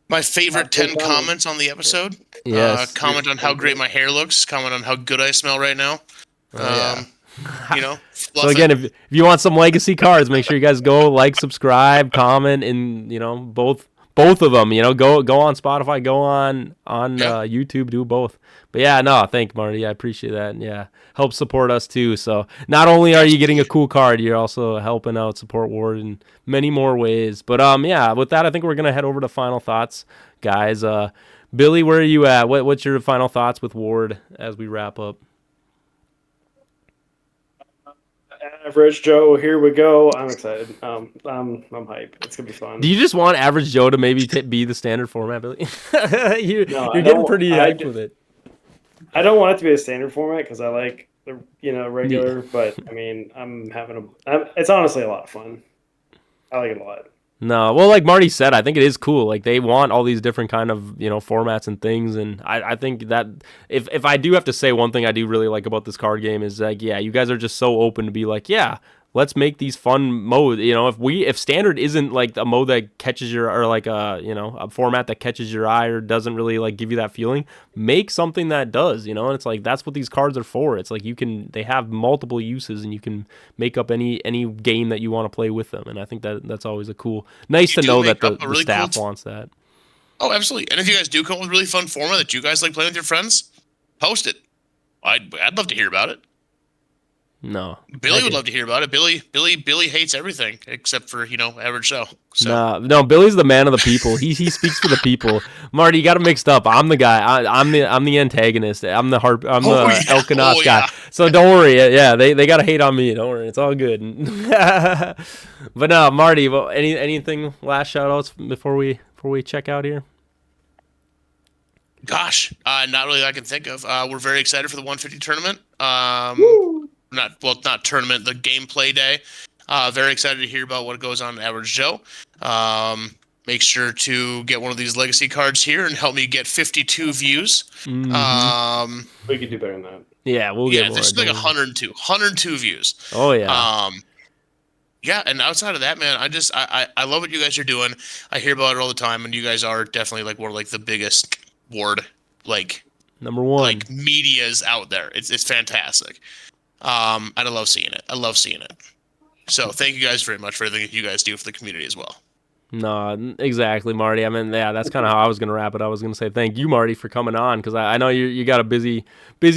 my favorite 10 comments on the episode. Yes. Comment on how great my hair looks. Comment on how good I smell right now. So again, if you want some legacy cards, make sure you guys go like, subscribe, comment, and both of them. Go on Spotify, go on YouTube, do both. But yeah, no, thank Marty, I appreciate that. And yeah, help support us too. So not only are you getting a cool card, you're also helping out support Ward in many more ways. But yeah, with that, I think we're gonna head over to final thoughts, guys. Billy, where are you at? What's your final thoughts with Ward as we wrap up? Average Joe, here we go. I'm excited. I'm hyped. It's gonna be fun. Do you just want Average Joe to maybe be the standard format, Billy? You're getting pretty hyped with it. I don't want it to be a standard format because I like the regular. But I mean, it's honestly a lot of fun. I like it a lot. No, well, like Marty said, I think it is cool. Like they want all these different kind of formats and things, and I think that if I do have to say one thing I do really like about this card game is like, yeah, you guys are just so open to be like, yeah, let's make these fun modes. If standard isn't like a mode that catches your or like a format that catches your eye or doesn't really like give you that feeling, make something that does. And it's like that's what these cards are for. It's like they have multiple uses and you can make up any game that you want to play with them. And I think that's always nice to know that the staff wants that. Oh, absolutely. And if you guys do come up with really fun format that you guys like playing with your friends, post it. I'd love to hear about it. No. Billy would love to hear about it. Billy hates everything except for average show. So No, Billy's the man of the people. He speaks for the people. Marty, you got it mixed up. I'm the guy. I'm the antagonist. I'm the Elkanos guy. So don't worry. Yeah, they gotta hate on me. Don't worry. It's all good. But no, Marty. Well, anything last shout outs before we check out here? Gosh, not really that I can think of. We're very excited for the 150 tournament. Not tournament, the gameplay day. Very excited to hear about what goes on in Average Joe. Make sure to get one of these legacy cards here and help me get 52 views. Mm-hmm. We could do better than that. Yeah, we'll get more. This is like 102 views. Oh yeah. Yeah, and outside of that, man, I love what you guys are doing. I hear about it all the time, and you guys are definitely like one of like the biggest Ward number one like medias out there. It's fantastic. And I love seeing it. So thank you guys very much for everything that you guys do for the community as well. No, exactly, Marty. I mean, yeah, that's kind of how I was going to wrap it. I was going to say thank you, Marty, for coming on, because I know you got a busy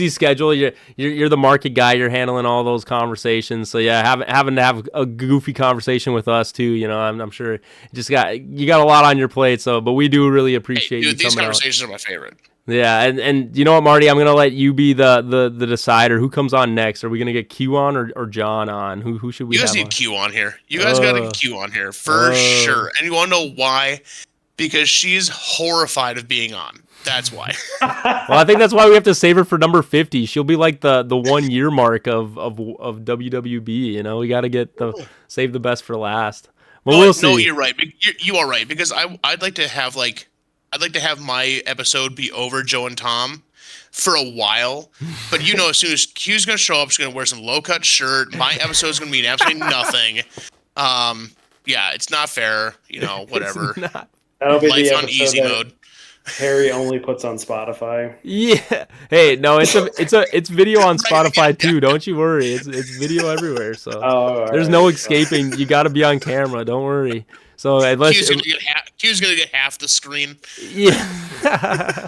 schedule. You're the market guy. You're handling all those conversations. So yeah, having to have a goofy conversation with us too. I'm sure you got a lot on your plate. So, but we do really appreciate you. These conversations are my favorite. Yeah, and you know what, Marty? I'm gonna let you be the decider. Who comes on next? Are we gonna get Q on or John on? Who should we? You guys need Q on here. You guys gotta get Q on here for sure. And you wanna know why? Because she's horrified of being on. That's why. Well, I think that's why we have to save her for number 50. She'll be like the 1 year mark of WWB. We got to save the best for last. But we'll see. No, you're right. You are right, because I'd like to have my episode be over Joe and Tom for a while. But as soon as Q's going to show up, she's going to wear some low-cut shirt. My episode's going to mean absolutely nothing. Yeah, it's not fair. Whatever. That'll be Life the on easy mode. Harry only puts on Spotify. Yeah. Hey, no, it's video on Spotify too. Don't you worry. It's video everywhere. So there's no escaping. You got to be on camera. Don't worry. So unless Q's gonna get half the screen. Yeah.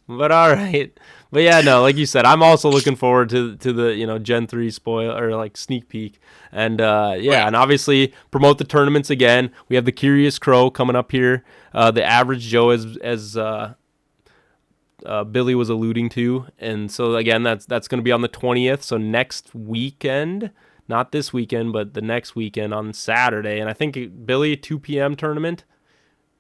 But all right. But yeah, no, like you said, I'm also looking forward to the Gen 3 spoil or like sneak peek. And and obviously promote the tournaments again. We have the Curious Crow coming up here. The Average Joe as Billy was alluding to. And so again, that's going to be on the 20th. So next weekend. Not this weekend, but the next weekend on Saturday. And I think, Billy, 2 p.m. tournament,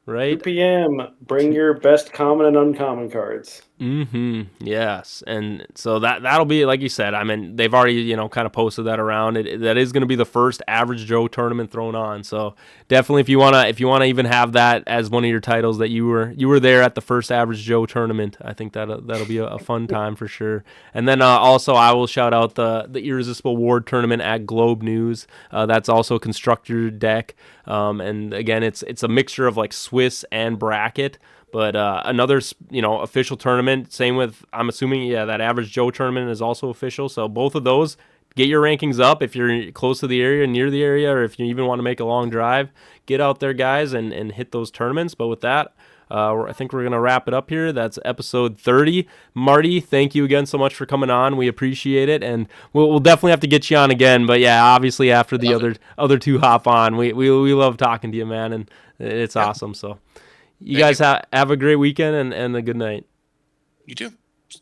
right? 2 p.m. Bring your best common and uncommon cards. Mm-hmm. Yes. And so that'll be, like you said, I mean, they've already, kind of posted that around. That is going to be the first Average Joe tournament thrown on. So definitely if you want to even have that as one of your titles, that you were there at the first Average Joe tournament, I think that'll be a fun time for sure. And then also I will shout out the Irresistible Ward tournament at Globe News. That's also a constructor deck. And again, it's a mixture of like Swiss and bracket. But another, official tournament. Same with, I'm assuming, that Average Joe tournament is also official. So both of those, get your rankings up if you're close to the area, near the area, or if you even want to make a long drive. Get out there, guys, and hit those tournaments. But with that, I think we're going to wrap it up here. That's episode 30. Marty, thank you again so much for coming on. We appreciate it. And we'll definitely have to get you on again. But yeah, obviously after the other two hop on, we love talking to you, man. And it's awesome. So you guys have a great weekend and a good night. You too.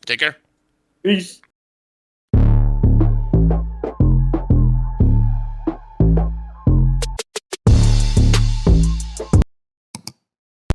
Take care. Peace.